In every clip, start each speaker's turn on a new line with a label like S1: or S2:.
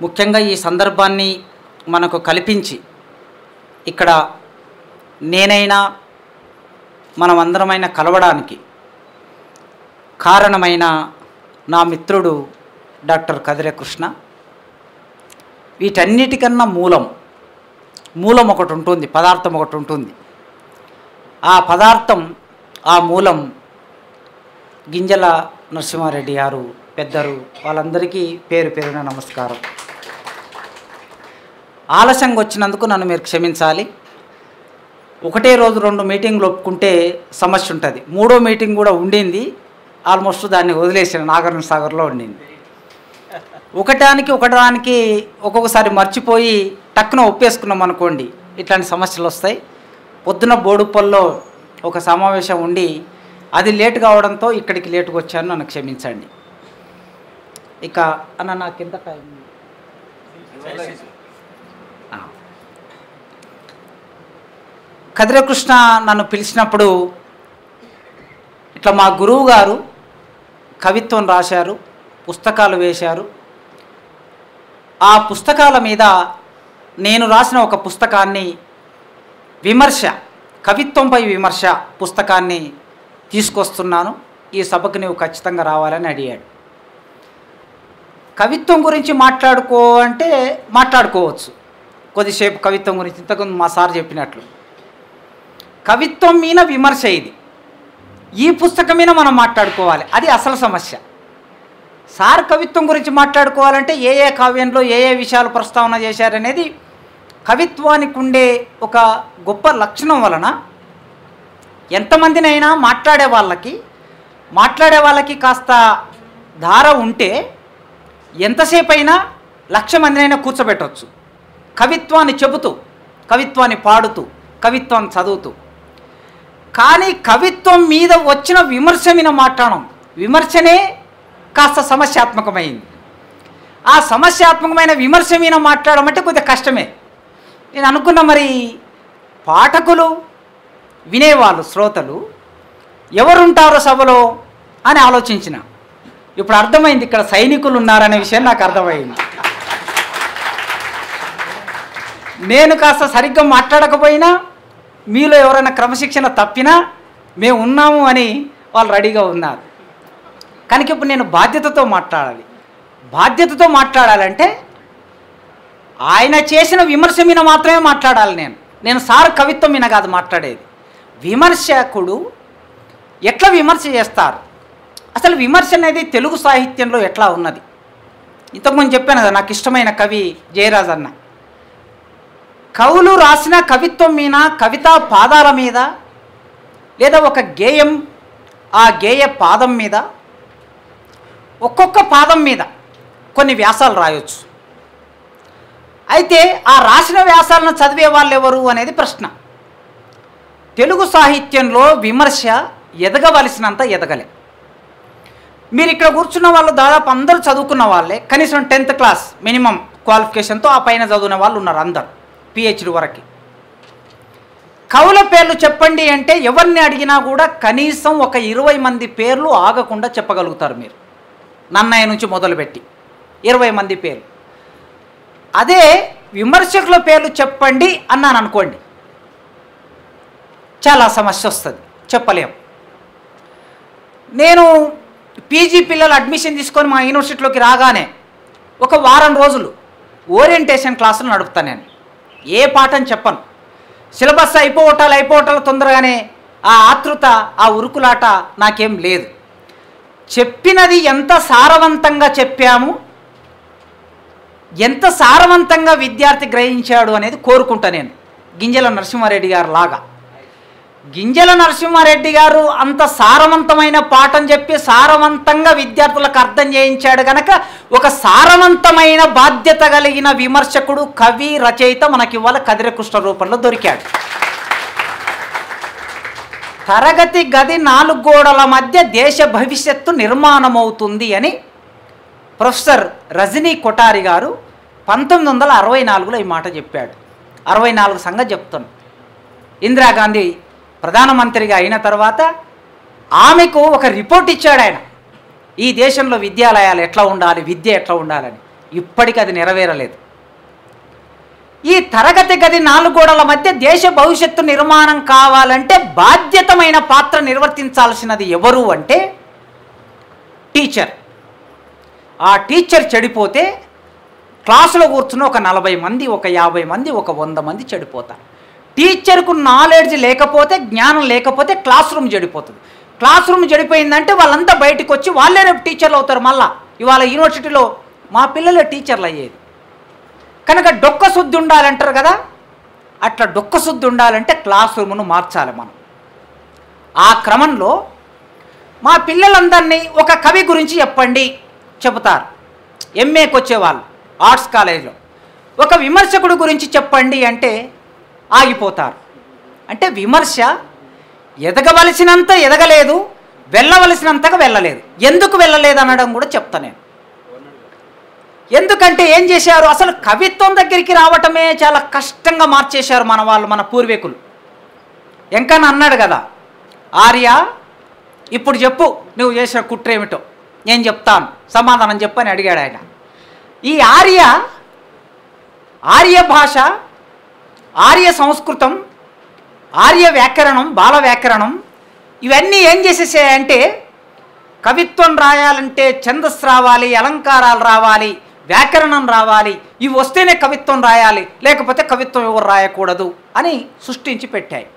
S1: ముఖ్యంగా ఈ సందర్భాన్ని మనకు కల్పించి ఇక్కడ నేనైనా మనమందరమైన కలవడానికి కారణమైన నా మిత్రుడు డాక్టర్ కదిరే కృష్ణ. వీటన్నిటికన్నా మూలం ఒకటి ఉంటుంది, పదార్థం ఒకటి ఉంటుంది. ఆ పదార్థం, ఆ మూలం గింజల నరసింహారెడ్డి గారు పెద్దరు. వాళ్ళందరికీ పేరు పేరున నమస్కారం. ఆలస్యంగా వచ్చినందుకు నన్ను మీరు క్షమించాలి. ఒకటే రోజు 2 మీటింగ్లు ఒప్పుకుంటే సమస్య ఉంటుంది. 3వ మీటింగ్ కూడా ఉండింది, ఆల్మోస్ట్ దాన్ని వదిలేసాను. నాగార్జున సాగర్లో ఉండింది. ఒకటానికి ఒక్కొక్కసారి మర్చిపోయి టక్కున ఒప్పేసుకున్నాం అనుకోండి, ఇట్లాంటి సమస్యలు వస్తాయి. పొద్దున బోడుప్పల్లో ఒక సమావేశం ఉండి అది లేట్ కావడంతో ఇక్కడికి లేటుగా వచ్చాను, నన్ను క్షమించండి. ఇక అన్న నాకు ఎంత టైం? కదిరే కృష్ణ నన్ను పిలిచినప్పుడు ఇట్లా మా గురువు గారు కవిత్వం రాశారు, పుస్తకాలు వేశారు. ఆ పుస్తకాల మీద నేను రాసిన ఒక పుస్తకాన్ని విమర్శ, కవిత్వంపై విమర్శ పుస్తకాన్ని తీసుకొస్తున్నాను, ఈ సభకు నీవు ఖచ్చితంగా రావాలని అడిగాడు. కవిత్వం గురించి అంటే మాట్లాడుకోవచ్చు కొద్దిసేపు. కవిత్వం గురించి ఇంతకుముందు మా సార్ చెప్పినట్లు కవిత్వం మీద విమర్శ ఇది. ఈ పుస్తకం మీద మనం మాట్లాడుకోవాలి, అది అసలు సమస్య. సార్ కవిత్వం గురించి మాట్లాడుకోవాలంటే ఏ కావ్యంలో ఏ విషయాలు ప్రస్తావన చేశారనేది కవిత్వానికి ఉండే ఒక గొప్ప లక్షణం వలన ఎంతమందినైనా మాట్లాడే వాళ్ళకి కాస్త ధార ఉంటే ఎంతసేపు అయినా 1,00,000 మందినైనా కూర్చోబెట్టవచ్చు. కవిత్వాన్ని చెబుతూ, కవిత్వాన్ని పాడుతూ, కవిత్వాన్ని చదువుతూ. కానీ కవిత్వం మీద వచ్చిన విమర్శ మీద మాట్లాడడం, విమర్శనే కాస్త సమస్యాత్మకమైంది. ఆ సమస్యాత్మకమైన విమర్శ మీద మాట్లాడడం అంటే కొద్దిగా కష్టమే. నేను అనుకున్న మరి పాఠకులు, వినేవాళ్ళు, శ్రోతలు ఎవరుంటారో సభలో అని ఆలోచించిన. ఇప్పుడు అర్థమైంది, ఇక్కడ సైనికులు ఉన్నారనే విషయం నాకు అర్థమైంది. నేను కాస్త సరిగ్గా మాట్లాడకపోయినా, మీలో ఎవరైనా క్రమశిక్షణ తప్పినా మేము ఉన్నాము అని వాళ్ళు రెడీగా ఉన్నారు. కనుక ఇప్పుడు నేను బాధ్యతతో మాట్లాడాలంటే ఆయన చేసిన విమర్శ మీద మాత్రమే మాట్లాడాలి. నేను సార్ కవిత్వం మీద కాదు మాట్లాడేది. విమర్శకుడు ఎట్లా విమర్శ చేస్తారు, అసలు విమర్శ అనేది తెలుగు సాహిత్యంలో ఎట్లా ఉన్నది. ఇంతకుముందు చెప్పాను కదా, నాకు ఇష్టమైన కవి జయరాజ్ అన్న. కవులు రాసిన కవిత్వం మీద, కవితా పాదాల మీద, లేదా ఒక గేయం, ఆ గేయ పాదం మీద, ఒక్కొక్క పాదం మీద కొన్ని వ్యాసాలు రాయొచ్చు. అయితే ఆ రాసిన వ్యాసాలను చదివే వాళ్ళు ఎవరు అనేది ప్రశ్న. తెలుగు సాహిత్యంలో విమర్శ ఎదగవలసినంత ఎదగలే. మీరు ఇక్కడ కూర్చున్న వాళ్ళు దాదాపు అందరూ చదువుకున్న వాళ్ళే, కనీసం 10th క్లాస్ మినిమం క్వాలిఫికేషన్తో ఆ పైన చదివిన వాళ్ళు ఉన్నారు, అందరు PhD వరకు. కవుల పేర్లు చెప్పండి అంటే ఎవరిని అడిగినా కూడా కనీసం ఒక 20 మంది పేర్లు ఆగకుండా చెప్పగలుగుతారు మీరు. నన్నయ్య నుంచి మొదలుపెట్టి 20 మంది పేర్లు. అదే విమర్శకుల పేర్లు చెప్పండి అన్నాను అనుకోండి, చాలా సమస్య వస్తుంది, చెప్పలేం. నేను PG పిల్లలు అడ్మిషన్ తీసుకొని మా యూనివర్సిటీలోకి రాగానే ఒక వారం రోజులు ఓరియంటేషన్ క్లాసులు నడుపుతాను. నేను ఏ పాఠం చెప్పను. సిలబస్ అయిపోవటాలు తొందరగానే ఆ ఆతృత, ఆ ఉరుకులాట నాకేం లేదు. చెప్పినది ఎంత సారవంతంగా చెప్పాము, ఎంత సారవంతంగా విద్యార్థి గ్రహించాడు అనేది కోరుకుంటా నేను. గింజల నరసింహారెడ్డి గారు లాగా. గింజల నరసింహారెడ్డి గారు అంత సారవంతమైన పాఠం చెప్పి సారవంతంగా విద్యార్థులకు అర్థం చేయించాడు కనుక ఒక సారవంతమైన బాధ్యత కలిగిన విమర్శకుడు, కవి, రచయిత మనకి ఇవాళ కదిరే కృష్ణ రూపంలో దొరికాడు. తరగతి గది 4 గోడల మధ్య దేశ భవిష్యత్తు నిర్మాణమవుతుంది అని ప్రొఫెసర్ రజనీ కొఠారి గారు 1964లో ఈ మాట చెప్పాడు. 64 సంగతి చెప్తున్నాను. ఇందిరాగాంధీ ప్రధానమంత్రిగా అయిన తర్వాత ఆమెకు ఒక రిపోర్ట్ ఇచ్చాడు ఆయన, ఈ దేశంలో విద్యాలయాలు ఎట్లా ఉండాలి, విద్య ఎట్లా ఉండాలని. ఇప్పటికీ అది నెరవేరలేదు. ఈ తరగతి గది 4 గోడల మధ్య దేశ భవిష్యత్తు నిర్మాణం కావాలంటే బాధ్యతమైన పాత్ర నిర్వర్తించాల్సినది ఎవరు అంటే టీచర్. ఆ టీచర్ చెడిపోతే క్లాసులో కూర్చుని ఒక 40 మంది, ఒక 50 మంది, ఒక 100 మంది చెడిపోతారు. టీచర్కు నాలెడ్జ్ లేకపోతే, జ్ఞానం లేకపోతే క్లాస్ రూమ్ చెడిపోతుంది. క్లాస్ రూమ్ చెడిపోయిందంటే వాళ్ళంతా బయటకు వచ్చి వాళ్ళే రేపు టీచర్లు అవుతారు. మళ్ళా ఇవాళ యూనివర్సిటీలో మా పిల్లలే టీచర్లు అయ్యేది. కనుక డొక్క శుద్ధి ఉండాలంటారు కదా, అట్లా డొక్క శుద్ధి ఉండాలంటే క్లాస్ రూమ్ను మార్చాలి మనం. ఆ క్రమంలో మా పిల్లలందరినీ ఒక కవి గురించి చెప్పండి చెబుతారు. ఎంఏకి వచ్చేవాళ్ళు ఆర్ట్స్ కాలేజీలో ఒక విమర్శకుడు గురించి చెప్పండి అంటే ఆగిపోతారు. అంటే విమర్శ ఎదగవలసినంత ఎదగలేదు, వెళ్ళవలసినంతగా వెళ్ళలేదు. ఎందుకు వెళ్ళలేదు అనడం కూడా చెప్తా నేను. ఎందుకంటే ఏం చేశారు, అసలు కవిత్వం దగ్గరికి రావటమే చాలా కష్టంగా మార్చేశారు మన వాళ్ళు, మన పూర్వీకులు. ఎంకన్నా అన్నాడు కదా, ఆర్య ఇప్పుడు చెప్పు నువ్వు చేసిన కుట్ర ఏమిటో, నేను చెప్తాను సమాధానం చెప్పని అడిగాడు ఆయన. ఈ ఆర్య భాష, ఆర్య సంస్కృతం, ఆర్య వ్యాకరణం, బాల వ్యాకరణం ఇవన్నీ ఏం చేసేసాయంటే కవిత్వం రాయాలంటే ఛందస్సు రావాలి, అలంకారాలు రావాలి, వ్యాకరణం రావాలి, ఇవి వస్తేనే కవిత్వం రాయాలి, లేకపోతే కవిత్వం ఎవరు రాయకూడదు అని సృష్టించి పెట్టాయి.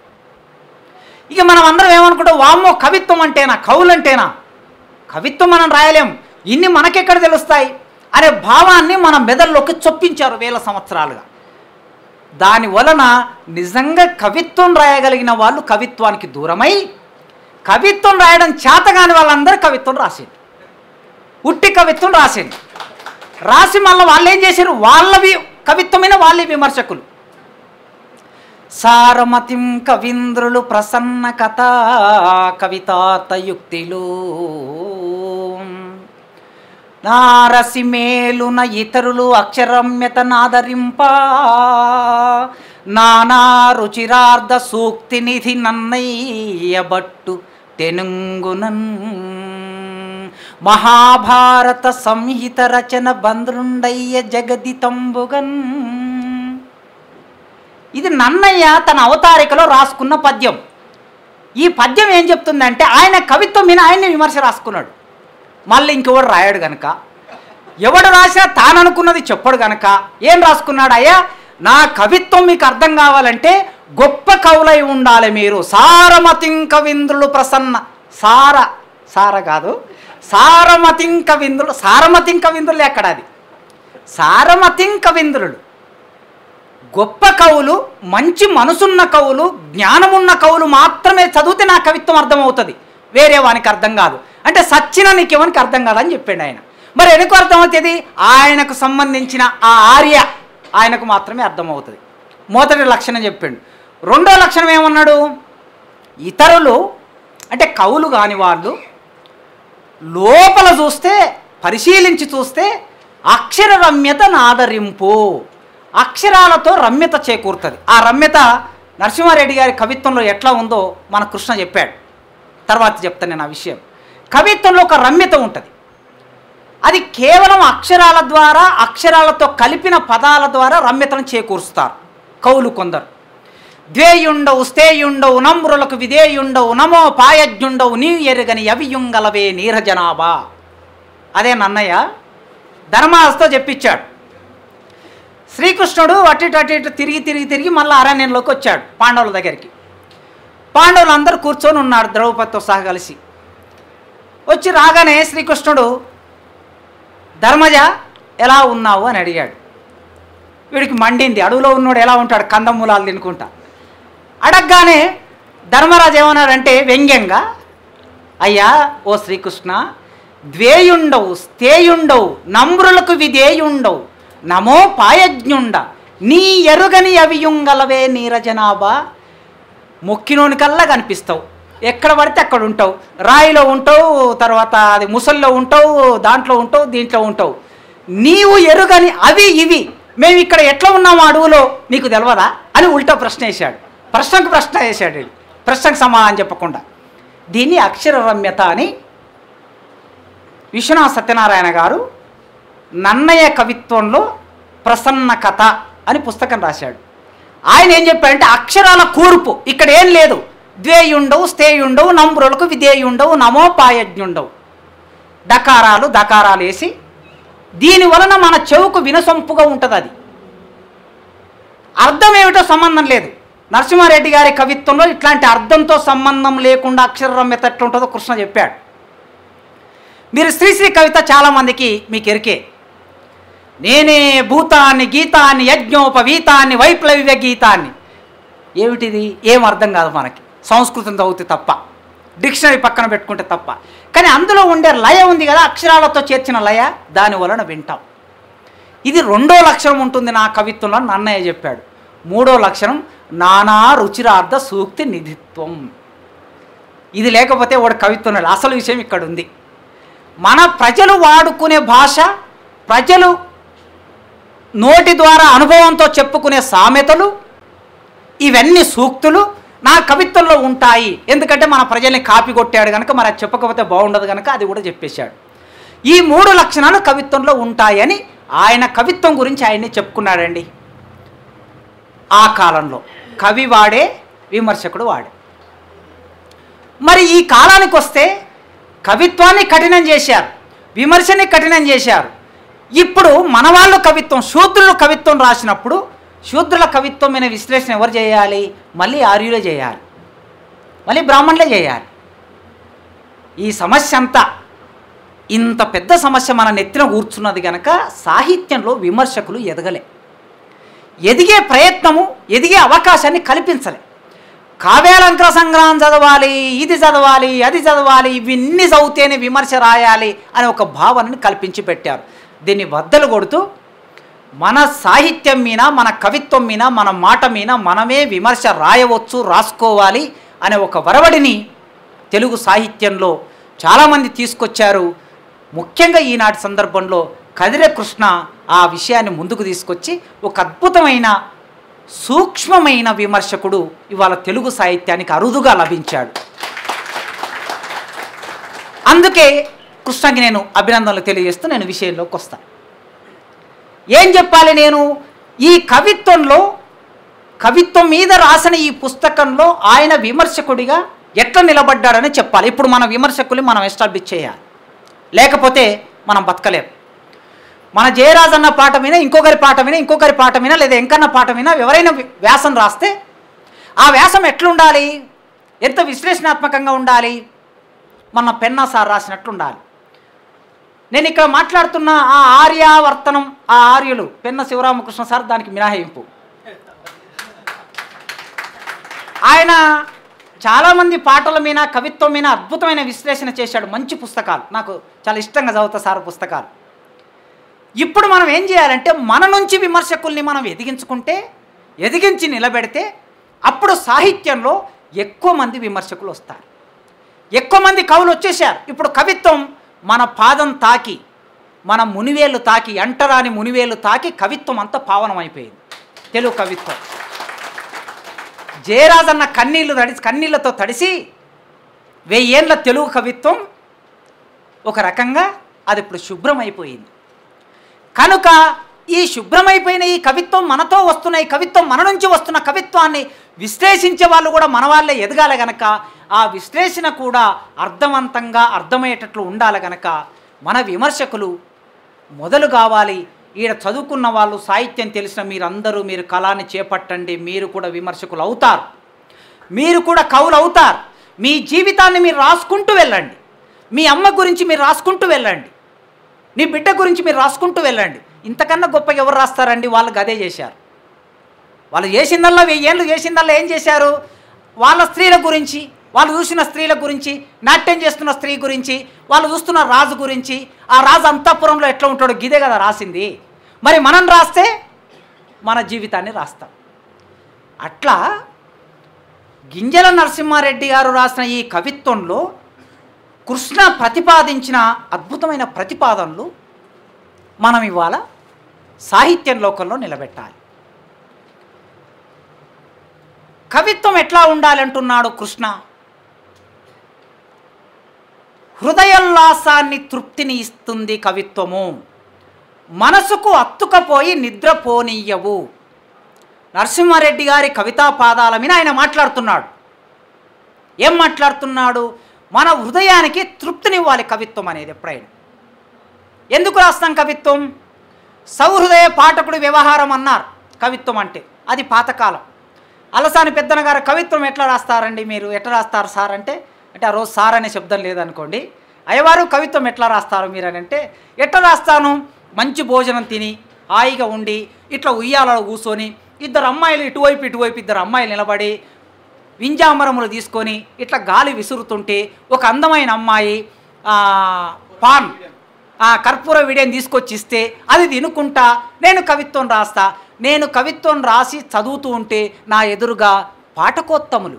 S1: ఇక మనం అందరం ఏమనుకుంటాం, వామ్మో కవిత్వం అంటేనా, కవులంటేనా, కవిత్వం మనం రాయలేం, ఇన్ని మనకెక్కడ తెలుస్తాయి అనే భావాన్ని మన మెదల్లోకి చొప్పించారు వేల సంవత్సరాలుగా. దాని వలన నిజంగా కవిత్వం రాయగలిగిన వాళ్ళు కవిత్వానికి దూరమై, కవిత్వం రాయడం చేతగాని వాళ్ళందరూ కవిత్వం రాసేది, ఉట్టి కవిత్వం రాసేది. రాసి మళ్ళీ వాళ్ళు ఏం చేశారు, వాళ్ళవి కవిత్వమైన వాళ్ళే విమర్శకులు. సారమతిం కవీంద్రులు ప్రసన్న కథా కవితాతయుక్తిలు నారసిమేలున ఇతరులు అక్షరమ్యత నాదరింప నానా రుచిరార్ధ సూక్తి నిధి నన్నయ్యబట్టు తెనుంగునన్ మహాభారత సంహిత రచన బంద్రుండయ్య జగదితంబుగన్. ఇది నన్నయ్య తన అవతారికలో రాసుకున్న పద్యం. ఈ పద్యం ఏం చెప్తుందంటే ఆయన కవిత్వం మీద ఆయన్ని విమర్శ రాసుకున్నాడు. మళ్ళీ ఇంకెవడు రాయాడు గనక, ఎవడు రాసినా తాననుకున్నది చెప్పడు గనక ఏం రాసుకున్నాడు, అయ్యా నా కవిత్వం మీకు అర్థం కావాలంటే గొప్ప కవులై ఉండాలి మీరు. సారమతిం కవీంద్రులు ప్రసన్న, సార కాదు, సారమతిం కవీంద్రులు. సారమతిం కవీంద్రులు ఎక్కడ, అది సారమతిం కవీంద్రులు గొప్ప కవులు, మంచి మనసున్న కవులు, జ్ఞానమున్న కవులు మాత్రమే చదివితే నా కవిత్వం అర్థమవుతుంది, వేరే వానికి అర్థం కాదు. అంటే సచ్చిన నీకెవరికి అర్థం కాదని చెప్పాడు ఆయన. మరి ఎందుకు అర్థమవుతుంది, ఆయనకు సంబంధించిన ఆ ఆర్య ఆయనకు మాత్రమే అర్థమవుతుంది. మొదటి లక్షణం చెప్పాడు. రెండో లక్షణం ఏమన్నాడు, ఇతరులు అంటే కవులు కాని వాళ్ళు లోపల చూస్తే, పరిశీలించి చూస్తే అక్షర రమ్యత నాదరింపు, అక్షరాలతో రమ్యత చేకూరుతుంది. ఆ రమ్యత నరసింహారెడ్డి గారి కవిత్వంలో ఎట్లా ఉందో మన కృష్ణ చెప్పాడు, తర్వాత చెప్తాను నేను ఆ విషయం. కవిత్వంలో ఒక రమ్యత ఉంటుంది, అది కేవలం అక్షరాల ద్వారా, అక్షరాలతో కలిపిన పదాల ద్వారా రమ్యతను చేకూరుస్తారు కవులు కొందరు. ద్వేయుండవు స్థేయుండవు నమ్రులకు విధేయుండవు నమో పాయజ్ఞుండవు నీ ఎరుగని అవియుంగలవే నీరజనాభా. అదే నన్నయ్య ధర్మాలతో చెప్పించాడు. శ్రీకృష్ణుడు అటు ఇటు తిరిగి మళ్ళీ అరణ్యంలోకి వచ్చాడు పాండవుల దగ్గరికి. పాండవులు అందరూ కూర్చొని ఉన్నాడు ద్రౌపదితో సహా కలిసి. వచ్చి రాగానే శ్రీకృష్ణుడు ధర్మజ ఎలా ఉన్నావు అని అడిగాడు. వీడికి మండింది, అడవిలో ఉన్నోడు ఎలా ఉంటాడు కందమూలాలు తినుకుంటా. అడగగానే ధర్మరాజు ఏమన్నాడంటే వ్యంగ్యంగా, అయ్యా ఓ శ్రీకృష్ణ, ద్వేయుండవు స్థేయుండవు నమ్రులకు విధేయుండవు నమో పాయజ్ఞుండ నీ ఎరుగని అవియుంగలవే నీరజనాభా. మొక్కినోనికల్లా కనిపిస్తావు, ఎక్కడ పడితే అక్కడ ఉంటావు, రాయిలో ఉంటావు, తర్వాత అది ముసల్లో ఉంటావు, దాంట్లో ఉంటావు, దీంట్లో ఉంటావు, నీవు ఎరుగని అవి ఇవి మేము ఇక్కడ ఎట్లా ఉన్నాము అడవులో నీకు తెలియదా అని ఉల్టా ప్రశ్న వేశాడు. ప్రశ్నకు ప్రశ్న వేశాడు, ప్రశ్నకు సమాధానం చెప్పకుండా. దీన్ని అక్షర రమ్యత అని విశ్వనాథ సత్యనారాయణ గారు నన్నయ్య కవిత్వంలో ప్రసన్న కథ అని పుస్తకం రాశాడు. ఆయన ఏం చెప్పాడంటే అక్షరాల కూర్పు ఇక్కడ ఏం లేదు, ద్వేయుండవు స్థేయుండవు నంబురులకు విధేయుండవు నమోపాయజ్ఞుండవు, దకారాలు వేసి దీని వలన మన చెవుకు వినసొంపుగా ఉంటుంది. అది అర్థం ఏమిటో సంబంధం లేదు. నరసింహారెడ్డి గారి కవిత్వంలో ఇట్లాంటి అర్థంతో సంబంధం లేకుండా అక్షరరమ్యత ఎట్లుంటుందో కృష్ణ చెప్పాడు. మీరు శ్రీశ్రీ కవిత చాలామందికి మీకు ఎరికే. నేనే భూతాన్ని గీతాన్ని యజ్ఞోపవీతాన్ని వైప్లవ్య గీతాన్ని, ఏమిటిది ఏం అర్థం కాదు మనకి, సంస్కృతం చదివితే తప్ప, డిక్షనరీ పక్కన పెట్టుకుంటే తప్ప. కానీ అందులో ఉండే లయ ఉంది కదా, అక్షరాలతో చేర్చిన లయ, దాని వలన వింటాం. ఇది 2వ లక్షణం ఉంటుంది నా కవిత్వంలో నన్నయ్య చెప్పాడు. 3వ లక్షణం నానా రుచిరార్థ సూక్తి నిధిత్వం. ఇది లేకపోతే వాడు కవిత్వం లేదు. అసలు విషయం ఇక్కడ ఉంది. మన ప్రజలు వాడుకునే భాష, ప్రజలు నోటి ద్వారా అనుభవంతో చెప్పుకునే సామెతలు, ఇవన్నీ సూక్తులు నా కవిత్వంలో ఉంటాయి. ఎందుకంటే మన ప్రజల్ని కాపీ కొట్టాడు కనుక, మరి అది చెప్పకపోతే బాగుండదు కనుక అది కూడా చెప్పేశాడు. ఈ 3 లక్షణాలు కవిత్వంలో ఉంటాయని ఆయన కవిత్వం గురించి ఆయన్ని చెప్పుకున్నాడండి. ఆ కాలంలో కవి వాడే, విమర్శకుడు వాడే. మరి ఈ కాలానికి వస్తే కవిత్వాన్ని కఠినం చేశారు, విమర్శని కఠినం చేశారు. ఇప్పుడు మన వాళ్ళు కవిత్వం, శూద్రులు కవిత్వం రాసినప్పుడు శూద్రుల కవిత్వం మీద విశ్లేషణ ఎవరు చేయాలి? మళ్ళీ ఆర్యులే చేయాలి, మళ్ళీ బ్రాహ్మణులే చేయాలి. ఈ సమస్య అంతా, ఇంత పెద్ద సమస్య మన నెత్తిన కూర్చున్నది కనుక సాహిత్యంలో విమర్శకులు ఎదగలే, ఎదిగే ప్రయత్నము, ఎదిగే అవకాశాన్ని కల్పించలే. కావ్యాలంకర సంగ్రహం చదవాలి, ఇది చదవాలి, అది చదవాలి, ఇవన్నీ చదివితేనే విమర్శ రాయాలి అనే ఒక భావనని కల్పించి పెట్టారు. దీన్ని బద్దలు కొడుతూ మన సాహిత్యం మీద, మన కవిత్వం మీద, మన మాట మీద మనమే విమర్శ రాయవచ్చు, రాసుకోవాలి అనే ఒక వరవడిని తెలుగు సాహిత్యంలో చాలామంది తీసుకొచ్చారు. ముఖ్యంగా ఈనాటి సందర్భంలో కదిరే కృష్ణ ఆ విషయాన్ని ముందుకు తీసుకొచ్చి ఒక అద్భుతమైన సూక్ష్మమైన విమర్శకుడు ఇవాళ తెలుగు సాహిత్యానికి అరుదుగా లభించాడు. అందుకే కృష్ణకి నేను అభినందనలు తెలియజేస్తూ నేను విషయంలోకి వస్తాను. ఏం చెప్పాలి నేను? ఈ కవిత్వం మీద రాసిన ఈ పుస్తకంలో ఆయన విమర్శకుడిగా ఎట్లా నిలబడ్డాడని చెప్పాలి. ఇప్పుడు మన విమర్శకులు మనం ఎస్టాబ్లిష్ చేయాలి, లేకపోతే మనం బతకలేం. మన జయరాజ్ అన్న పాట మీద ఇంకొకరి పాట మీద, ఇంకొకరి పాట మీద, లేదా ఎంకన్న పాట మీద ఎవరైనా వ్యాసం రాస్తే ఆ వ్యాసం ఎట్లుండాలి? ఎంత విశ్లేషణాత్మకంగా ఉండాలి? మన పెన్నా సార్ రాసినట్లు ఉండాలి. నేను ఇక్కడ మాట్లాడుతున్న ఆ ఆర్యావర్తనం, ఆ ఆర్యులు పెన్న శివరామకృష్ణ సార్ దానికి మినహాయింపు. ఆయన చాలామంది పాటల మీద, కవిత్వం మీద అద్భుతమైన విశ్లేషణ చేశాడు. మంచి పుస్తకాలు, నాకు చాలా ఇష్టంగా చదువుతా సార్ పుస్తకాలు. ఇప్పుడు మనం ఏం చేయాలంటే మన నుంచి విమర్శకుల్ని మనం ఎదిగించి నిలబెడితే అప్పుడు సాహిత్యంలో ఎక్కువ మంది విమర్శకులు వస్తారు, ఎక్కువ మంది కవులు వచ్చేసారు. ఇప్పుడు కవిత్వం మన పాదం తాకి, మన మునివేళ్ళు తాకి, అంటరాని మునివేళ్ళు తాకి కవిత్వం అంతా పావనమైపోయింది. తెలుగు కవిత్వం జయరాజన్న కన్నీళ్లతో తడిసి 1000 ఏళ్ళ తెలుగు కవిత్వం ఒక రకంగా అది ఇప్పుడు శుభ్రమైపోయింది. కనుక ఈ శుభ్రమైపోయిన ఈ కవిత్వం మనతో వస్తున్న, ఈ కవిత్వం మన నుంచి వస్తున్న కవిత్వాన్ని విశ్లేషించే వాళ్ళు కూడా మన వాళ్ళే ఎదగాలి గనక, ఆ విశ్లేషణ కూడా అర్థవంతంగా అర్థమయ్యేటట్లు ఉండాలి గనక మన విమర్శకులు మొదలు కావాలి. ఈడ చదువుకున్న వాళ్ళు, సాహిత్యం తెలిసిన మీరు కళాన్ని చేపట్టండి, మీరు కూడా విమర్శకులు అవుతారు, మీరు కూడా కవులు అవుతారు. మీ జీవితాన్ని మీరు రాసుకుంటూ వెళ్ళండి, మీ అమ్మ గురించి మీరు రాసుకుంటూ వెళ్ళండి, నీ బిడ్డ గురించి మీరు రాసుకుంటూ వెళ్ళండి. ఇంతకన్నా గొప్పగా ఎవరు రాస్తారండి? వాళ్ళకి అదే చేశారు. వాళ్ళు చేసిందల్లా 1000 ఏళ్ళు చేసిందల్లా ఏం చేశారు? వాళ్ళ స్త్రీల గురించి, వాళ్ళు చూసిన స్త్రీల గురించి, నాట్యం చేస్తున్న స్త్రీ గురించి, వాళ్ళు చూస్తున్న రాజు గురించి, ఆ రాజు అంతఃపురంలో ఎట్లా ఉంటాడో గిదే కదా రాసింది. మరి మనం రాస్తే మన జీవితాన్ని రాస్తాం. అట్లా గింజల నరసింహారెడ్డి గారు రాసిన ఈ కవిత్వంలో కృష్ణ ప్రతిపాదించిన అద్భుతమైన ప్రతిపాదనలు మనం ఇవాళ సాహిత్యం లోకంలో నిలబెట్టాలి. కవిత్వం ఎట్లా ఉండాలంటున్నాడు కృష్ణ? హృదయోల్లాసాన్ని, తృప్తిని ఇస్తుంది కవిత్వము. మనసుకు అత్తుకపోయి నిద్రపోనీయవు. నరసింహారెడ్డి గారి కవితా పాదాల మీద ఆయన మాట్లాడుతున్నాడు. ఏం మాట్లాడుతున్నాడు? మన హృదయానికి తృప్తినివ్వాలి కవిత్వం అనేది. ఎప్పుడైనా ఎందుకు రాస్తాం కవిత్వం? సౌహృదయ పాఠకుడు వ్యవహారం అన్నారు కవిత్వం అంటే. అది పాతకాలం. అలసాని పెద్దన గారు కవిత్వం ఎట్లా రాస్తారండి, మీరు ఎట్లా రాస్తారు సార్ అంటే ఆ రోజు సార్ అనే శబ్దం లేదనుకోండి. అయ్యవారు కవిత్వం ఎట్లా రాస్తారు మీరు అని అంటే, ఎట్లా రాస్తాను, మంచి భోజనం తిని హాయిగా ఉండి ఇట్లా ఉయ్యాలలో కూర్చొని ఇద్దరు అమ్మాయిలు ఇటువైపు ఇద్దరు అమ్మాయిలు నిలబడి వింజామరములు తీసుకొని ఇట్లా గాలి విసురుతుంటే ఒక అందమైన అమ్మాయి పాన్ కర్పూర విడియం తీసుకొచ్చి ఇస్తే అది తినుకుంటా నేను కవిత్వం రాస్తా. నేను కవిత్వం రాసి చదువుతూ ఉంటే నా ఎదురుగా పాఠకోత్తములు,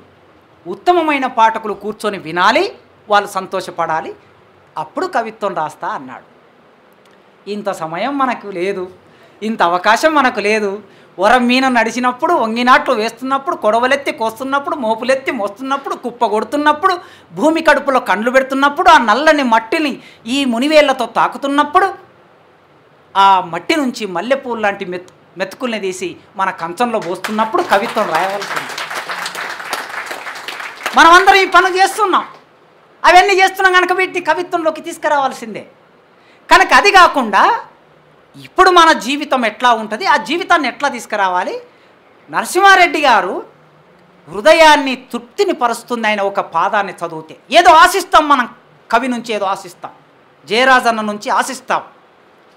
S1: ఉత్తమమైన పాఠకులు కూర్చొని వినాలి, వాళ్ళు సంతోషపడాలి, అప్పుడు కవిత్వం రాస్తా అన్నాడు. ఇంత సమయం మనకు లేదు, ఇంత అవకాశం మనకు లేదు. వరం మీన నడిచినప్పుడు, వంగినాట్లు వేస్తున్నప్పుడు, కొడవలెత్తి కోస్తున్నప్పుడు, మోపులెత్తి మోస్తున్నప్పుడు, కుప్ప కొడుతున్నప్పుడు, భూమి కడుపులో కండ్లు పెడుతున్నప్పుడు, ఆ నల్లని మట్టిని ఈ మునివేళ్లతో తాకుతున్నప్పుడు, ఆ మట్టి నుంచి మల్లెపూలు లాంటి మెతుకుల్ని తీసి మన కంచంలో పోస్తున్నప్పుడు కవిత్వం రాయవలసింది. మనమందరం ఈ పనులు చేస్తున్నాం, అవన్నీ చేస్తున్నాం కనుక వీటిని కవిత్వంలోకి తీసుకురావాల్సిందే. కనుక అది కాకుండా ఇప్పుడు మన జీవితం ఎట్లా ఉంటుంది, ఆ జీవితాన్ని ఎట్లా తీసుకురావాలి? నరసింహారెడ్డి గారు హృదయాన్ని తృప్తిని పరుస్తుంది. ఆయన ఒక పాదాన్ని చదివితే ఏదో ఆశిస్తాం, మనం కవి నుంచి ఏదో ఆశిస్తాం, జయరాజన్న నుంచి ఆశిస్తాం.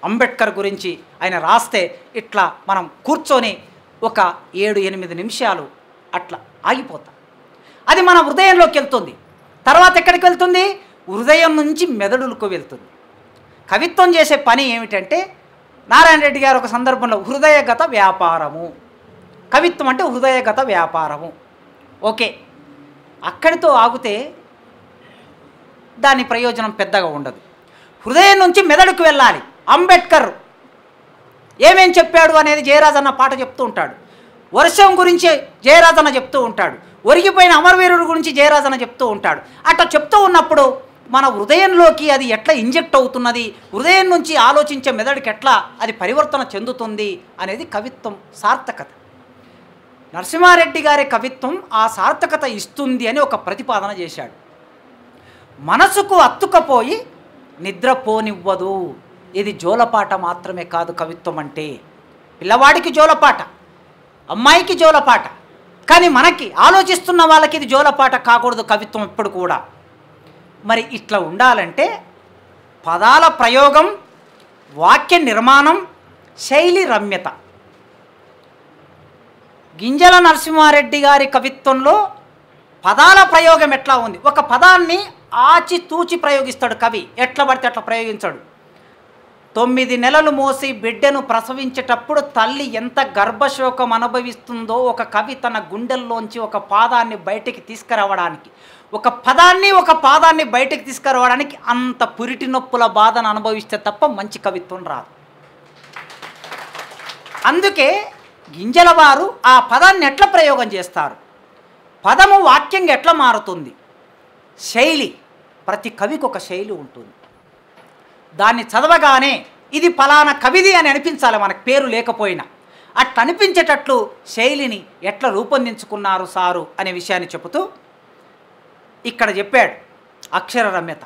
S1: అంబేద్కర్ గురించి ఆయన రాస్తే ఇట్లా మనం కూర్చొని ఒక 7-8 నిమిషాలు అట్లా ఆగిపోతాం. అది మన హృదయంలోకి వెళ్తుంది. తర్వాత ఎక్కడికి వెళ్తుంది? హృదయం నుంచి మెదడులకు వెళ్తుంది. కవిత్వం చేసే పని ఏమిటంటే, నారాయణ రెడ్డి గారు ఒక సందర్భంలో హృదయగత వ్యాపారము, కవిత్వం అంటే హృదయగత వ్యాపారము. ఓకే, అక్కడితో ఆగితే దాని ప్రయోజనం పెద్దగా ఉండదు. హృదయం నుంచి మెదడుకు వెళ్ళాలి. అంబేద్కర్ ఏమేం చెప్పాడు అనేది జయరాజన్న పాట చెప్తూ ఉంటాడు. వర్షం గురించి జయరాజన్న చెప్తూ ఉంటాడు. ఒరిగిపోయిన అమరవీరుడు గురించి జయరాజన్న చెప్తూ ఉంటాడు. అట్లా చెప్తూ ఉన్నప్పుడు మన హృదయంలోకి అది ఎట్లా ఇంజెక్ట్ అవుతున్నది, హృదయం నుంచి ఆలోచించే మెదడుకి ఎట్లా అది పరివర్తన చెందుతుంది అనేది కవిత్వం సార్థకత. నరసింహారెడ్డి గారి కవిత్వం ఆ సార్థకత ఇస్తుంది అని ఒక ప్రతిపాదన చేశాడు. మనసుకు అత్తుకపోయి నిద్రపోనివ్వదు. ఇది జోలపాట మాత్రమే కాదు కవిత్వం అంటే. పిల్లవాడికి జోలపాట, అమ్మాయికి జోలపాట, కానీ మనకి ఆలోచిస్తున్న వాళ్ళకి ఇది జోలపాట కాకూడదు కవిత్వం ఎప్పుడు కూడా. మరి ఇట్లా ఉండాలంటే పదాల ప్రయోగం, వాక్య నిర్మాణం, శైలి రమ్యత. గింజల నరసింహారెడ్డి గారి కవిత్వంలో పదాల ప్రయోగం ఎట్లా ఉంది? ఒక పదాన్ని ఆచితూచి ప్రయోగిస్తాడు కవి, ఎట్లా పడితే అట్లా ప్రయోగించాడు. 9 నెలలు మోసి బిడ్డను ప్రసవించేటప్పుడు తల్లి ఎంత గర్భశోకం అనుభవిస్తుందో ఒక కవి తన గుండెల్లోంచి ఒక పాదాన్ని బయటికి తీసుకురావడానికి, ఒక పదాన్ని ఒక పాదాన్ని బయటికి తీసుకురావడానికి అంత పురిటి నొప్పుల బాధను అనుభవిస్తే తప్ప మంచి కవిత్వం రాదు. అందుకే గింజల వారు ఆ పదాన్ని ఎట్లా ప్రయోగం చేస్తారు, పదము వాక్యంగా ఎట్లా మారుతుంది, శైలి, ప్రతి కవికి ఒక శైలి ఉంటుంది. దాన్ని చదవగానే ఇది ఫలానా కవిది అని అనిపించాలి, మనకు పేరు లేకపోయినా. అట్లా అనిపించేటట్లు శైలిని ఎట్లా రూపొందించుకున్నారు సారు అనే విషయాన్ని చెబుతూ ఇక్కడ చెప్పాడు. అక్షర రమ్యత.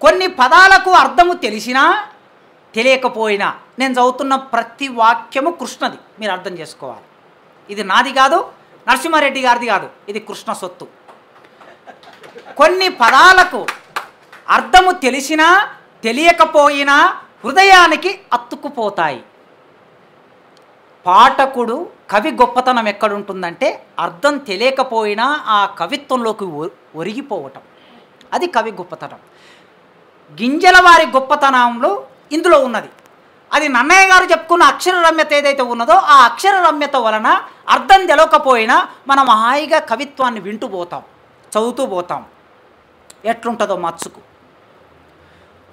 S1: కొన్ని పదాలకు అర్థము తెలిసినా తెలియకపోయినా నేను చదువుతున్న ప్రతి వాక్యము కృష్ణది, మీరు అర్థం చేసుకోవాలి. ఇది నాది కాదు, నరసింహారెడ్డి గారిది కాదు, ఇది కృష్ణ సొత్తు. కొన్ని పదాలకు అర్థము తెలిసినా తెలియకపోయినా హృదయానికి అత్తుకుపోతాయి. పాఠకుడు కవి గొప్పతనం ఎక్కడుంటుందంటే అర్థం తెలియకపోయినా ఆ కవిత్వంలోకి ఒరిగిపోవటం, అది కవి గొప్పతనం. గింజల వారి గొప్పతనంలో ఇందులో ఉన్నది. అది నన్నయ్య గారు చెప్పుకున్న అక్షర రమ్యత ఏదైతే ఉన్నదో ఆ అక్షర రమ్యత వలన అర్థం తెలియకపోయినా మనం హాయిగా కవిత్వాన్ని వింటూ పోతాం, చదువుతూ పోతాం. ఎట్లుంటుందో మచ్చుకు.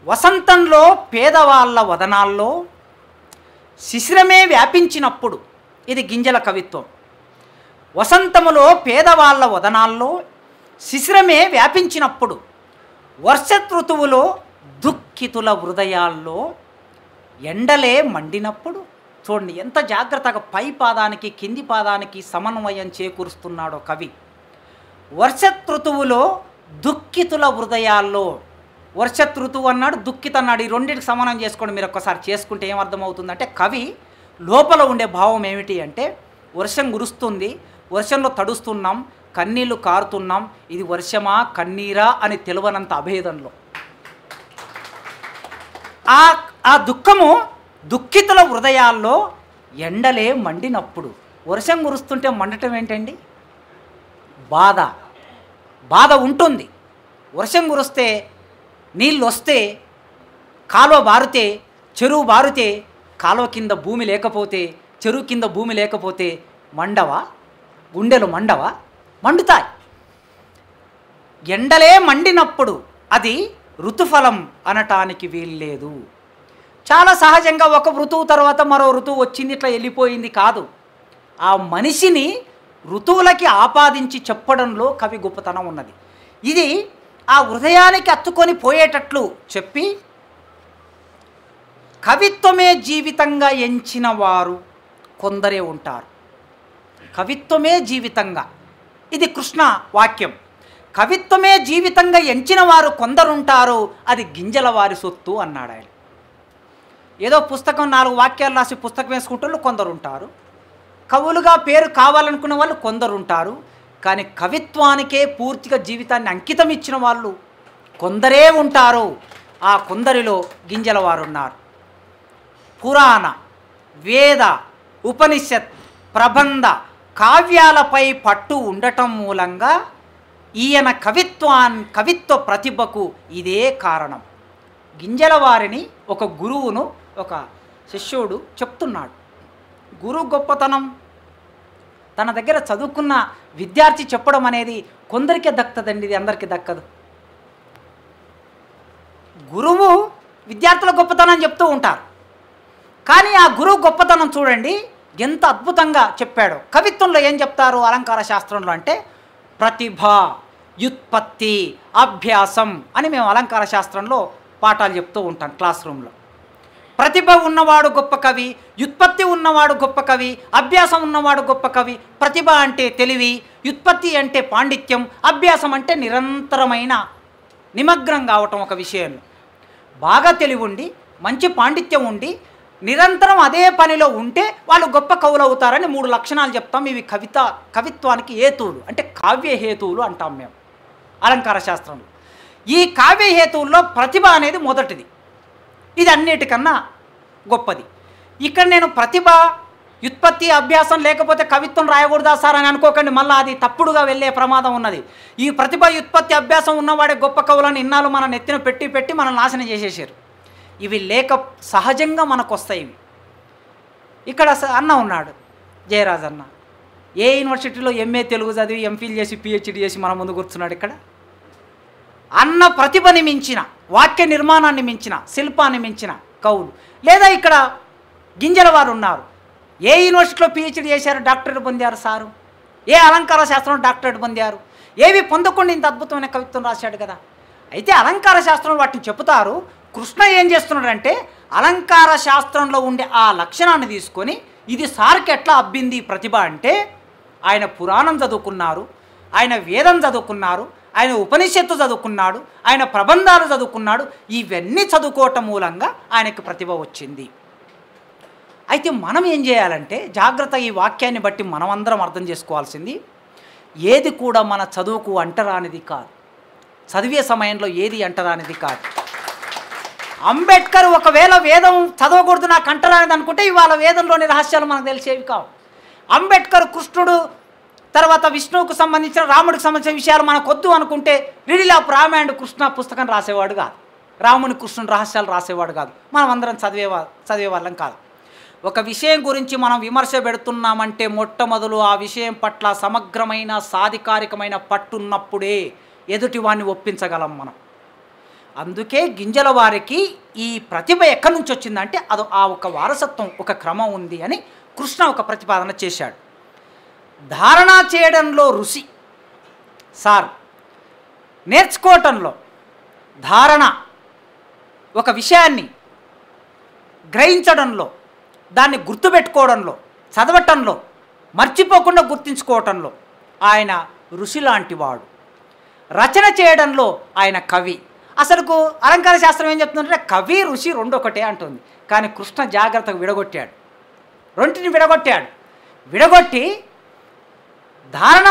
S1: వసంతంలో పేదవాళ్ళ వదనాల్లో శిశిరమే వ్యాపించినప్పుడు, ఇది గింజల కవిత్వం. వసంతములో పేదవాళ్ళ వదనాల్లో శిశిరమే వ్యాపించినప్పుడు, వర్ష ఋతువులో దుఃఖితుల హృదయాల్లో ఎండలే మండినప్పుడు. చూడండి ఎంత జాగ్రత్తగా పై పాదానికి కింది పాదానికి సమన్వయం చేకూరుస్తున్నాడో కవి. వర్షతృతువులో దుఃఖితుల హృదయాల్లో, వర్షతృతువు అన్నాడు, దుఃఖిత అన్నాడు, ఈ రెండింటికి సమానం చేసుకోండి. మీరు ఒక్కసారి చేసుకుంటే ఏమర్థమవుతుందంటే కవి లోపల ఉండే భావం ఏమిటి అంటే, వర్షం కురుస్తుంది, వర్షంలో తడుస్తున్నాం, కన్నీళ్లు కారుతున్నాం, ఇది వర్షమా కన్నీరా అని తెలియనంత అభేదంలో ఆ దుఃఖము దుఃఖితుల హృదయాల్లో ఎండలే మండినప్పుడు. వర్షం కురుస్తుంటే మండటం ఏంటండి? బాధ ఉంటుంది. వర్షం కురిస్తే నీళ్ళు వస్తే, కాలువ బారితే, చెరువు బారితే, కాలువ కింద భూమి లేకపోతే, చెరువు కింద భూమి లేకపోతే మండవా? గుండెలు మండవా? మండుతాయి. ఎండలే మండినప్పుడు అది ఋతుఫలం అనటానికి వీల్లేదు. చాలా సహజంగా ఒక ఋతువు తర్వాత మరో ఋతువు వచ్చింది, ఇట్లా వెళ్ళిపోయింది కాదు. ఆ మనిషిని ఋతువులకి ఆపాదించి చెప్పడంలో కవి గొప్పతనం ఉన్నది. ఇది ఆ హృదయానికి అత్తుకొని పోయేటట్లు చెప్పి, కవిత్వమే జీవితంగా ఎంచిన వారు కొందరే ఉంటారు. కవిత్వమే జీవితంగా, ఇది కృష్ణ వాక్యం. కవిత్వమే జీవితంగా ఎంచిన వారు కొందరుంటారు, అది గింజల వారి సొత్తు అన్నాడు ఆయన. ఏదో పుస్తకం 4 వాక్యాలు రాసి పుస్తకం వేసుకుంటే కొందరు ఉంటారు, కవులుగా పేరు కావాలనుకున్న వాళ్ళు కొందరు ఉంటారు. కానీ కవిత్వానికే పూర్తిగా జీవితాన్ని అంకితం ఇచ్చిన వాళ్ళు కొందరే ఉంటారు. ఆ కొందరిలో గింజల వారు ఉన్నారు. పురాణ, వేద, ఉపనిషత్, ప్రబంధ, కావ్యాలపై పట్టు ఉండటం మూలంగా ఈయన కవిత్వ ప్రతిభకు ఇదే కారణం. గింజల వారిని ఒక గురువును ఒక శిష్యుడు చెప్తున్నాడు. గురువు గొప్పతనం తన దగ్గర చదువుకున్న విద్యార్థి చెప్పడం అనేది కొందరికే దక్కుతుందండి, ఇది అందరికీ దక్కదు. గురువు విద్యార్థుల గొప్పతనం చెప్తూ ఉంటారు, కానీ ఆ గురువు గొప్పతనం చూడండి ఎంత అద్భుతంగా చెప్పాడో. కవిత్వంలో ఏం చెప్తారు అలంకార శాస్త్రంలో అంటే, ప్రతిభ, వ్యుత్పత్తి, అభ్యాసం అని మేము అలంకార శాస్త్రంలో పాఠాలు చెప్తూ ఉంటాం క్లాస్ రూమ్లో. ప్రతిభ ఉన్నవాడు గొప్ప కవి, వ్యుత్పత్తి ఉన్నవాడు గొప్ప కవి, అభ్యాసం ఉన్నవాడు గొప్ప కవి. ప్రతిభ అంటే తెలివి, వ్యుత్పత్తి అంటే పాండిత్యం, అభ్యాసం అంటే నిరంతరమైన నిమగ్నం కావటం ఒక విషయంలో. బాగా తెలివి ఉండి మంచి పాండిత్యం ఉండి నిరంతరం అదే పనిలో ఉంటే వాళ్ళు గొప్ప కవులు అవుతారని 3 లక్షణాలు చెప్తాం. ఇవి కవిత్వానికి హేతువులు, అంటే కావ్య హేతువులు అంటాం మేము అలంకార శాస్త్రంలో. ఈ కావ్య హేతువుల్లో ప్రతిభ అనేది మొదటిది, ఇది అన్నిటికన్నా గొప్పది. ఇక్కడ నేను ప్రతిభ, వ్యుత్పత్తి, అభ్యాసం లేకపోతే కవిత్వం రాయకూడదా సార్ అని అనుకోకండి, మళ్ళీ అది తప్పుడుగా వెళ్ళే ప్రమాదం ఉన్నది. ఈ ప్రతిభ, వ్యుత్పత్తి, అభ్యాసం ఉన్నవాడే గొప్ప కవులను ఇన్నాళ్ళు మన నెత్తిన పెట్టి మనం నాశనం చేసేసారు. ఇవి లేక సహజంగా మనకు వస్తాయి. ఇవి ఇక్కడ అన్న ఉన్నాడు, జయరాజ్ అన్న, ఏ యూనివర్సిటీలో ఎంఏ తెలుగు చదివి ఎంఫిల్ చేసి పిహెచ్డి చేసి మన ముందు కూర్చున్నాడు. ఇక్కడ అన్న ప్రతిభని మించిన, వాక్య నిర్మాణాన్ని మించిన, శిల్పాన్ని మించిన కవులు లేదా ఇక్కడ గింజల వారు ఉన్నారు. ఏ యూనివర్సిటీలో పిహెచ్డి చేశారు, డాక్టరేట్ పొందారు సారు, ఏ అలంకార శాస్త్రంలో డాక్టరేట్ పొందారు, ఏవి పొందకుండా ఇంత అద్భుతమైన కవిత్వం రాశాడు కదా. అయితే అలంకార శాస్త్రంలో వాటిని చెబుతారు. కృష్ణ ఏం చేస్తున్నాడంటే అలంకార శాస్త్రంలో ఉండే ఆ లక్షణాన్ని తీసుకొని ఇది సార్కి ఎట్లా అబ్బింది ప్రతిభ అంటే, ఆయన పురాణం చదువుకున్నారు, ఆయన వేదం చదువుకున్నారు, ఆయన ఉపనిషత్తు చదువుకున్నాడు, ఆయన ప్రబంధాలు చదువుకున్నాడు. ఇవన్నీ చదువుకోవటం మూలంగా ఆయనకు ప్రతిభ వచ్చింది. అయితే మనం ఏం చేయాలంటే జాగ్రత్త, ఈ వాక్యాన్ని బట్టి మనమందరం అర్థం చేసుకోవాల్సింది, ఏది కూడా మన చదువుకు అంటరానిది కాదు, చదివే సమయంలో ఏది అంటరానిది కాదు. అంబేద్కర్ ఒకవేళ వేదం చదవకూడదు నాకు అంటరానిది అనుకుంటే ఇవాళ వేదంలోని రహస్యాలు మనకు తెలిసేవి కావు. అంబేద్కర్ కృష్ణుడు తర్వాత విష్ణువుకు సంబంధించిన, రాముడికి సంబంధించిన విషయాలు మనకు వద్దు అనుకుంటే riddle of Rama and Krishna పుస్తకం రాసేవాడు కాదు, రాముని కృష్ణుని రహస్యాలు రాసేవాడు కాదు, మనం అందరం చదివే వాళ్ళం కాదు. ఒక విషయం గురించి మనం విమర్శ పెడుతున్నామంటే మొట్టమొదలు ఆ విషయం పట్ల సమగ్రమైన సాధికారికమైన పట్టున్నప్పుడే ఎదుటివాన్ని ఒప్పించగలం మనం. అందుకే గింజల వారికి ఈ ప్రతిభ ఎక్కడి నుంచి వచ్చిందంటే అది ఆ ఒక వారసత్వం, ఒక క్రమం ఉంది అని కృష్ణ ఒక ప్రతిపాదన చేశాడు. ధారణ చేయడంలో రుచి సార్, నేర్చుకోవటంలో ధారణ, ఒక విషయాన్ని గ్రహించడంలో, దాన్ని గుర్తుపెట్టుకోవడంలో, చదవటంలో, మర్చిపోకుండా గుర్తుంచుకోవటంలో ఆయన ఋషి లాంటివాడు. రచన చేయడంలో ఆయన కవి. అసలుకు అలంకార శాస్త్రం ఏం చెప్తుందంటే కవి ఋషి రెండు ఒకటే అంటుంది. కానీ కృష్ణ జాగ్రత్తగా విడగొట్టాడు, రెంటిని విడగొట్టి ధారణ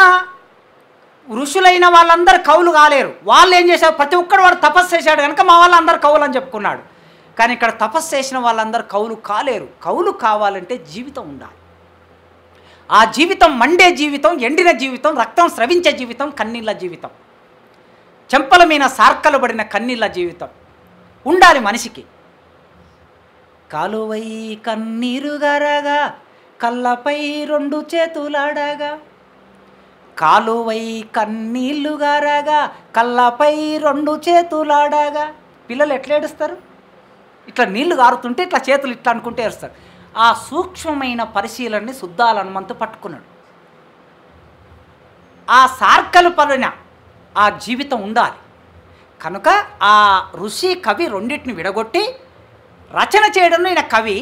S1: ఋషులైన వాళ్ళందరూ కవులు కాలేరు. వాళ్ళు ఏం చేశారు, ప్రతి ఒక్కడు వాడు తపస్సు చేశాడు కనుక మా వాళ్ళందరూ కవులు అని చెప్పుకున్నాడు. కానీ ఇక్కడ తపస్సు చేసిన వాళ్ళందరూ కవులు కాలేరు. కవులు కావాలంటే జీవితం ఉండాలి. ఆ జీవితం మండే జీవితం, ఎండిన జీవితం, రక్తం స్రవించే జీవితం, కన్నీళ్ళ జీవితం, చెంపల మీద సార్కలు పడిన కన్నీళ్ళ జీవితం ఉండాలి మనిషికి. కాలువై కన్నీరు గరగా కళ్ళపై రెండు చేతులాడగా, కాలువై కన్నీళ్లు గారగా కళ్ళపై రెండు చేతులాడగా. పిల్లలు ఎట్లా ఏడుస్తారు? ఇట్లా నీళ్లు గారుతుంటే ఇట్లా చేతులు ఇట్లా అనుకుంటే ఏడుస్తారు. ఆ సూక్ష్మమైన పరిశీలనని శుద్ధాల హనుమంతు పట్టుకున్నాడు. ఆ సార్కలు పడిన ఆ జీవితం ఉండాలి కనుక ఆ ఋషి కవి రెండింటిని విడగొట్టి రచన చేయడంలో ఈయన కవి.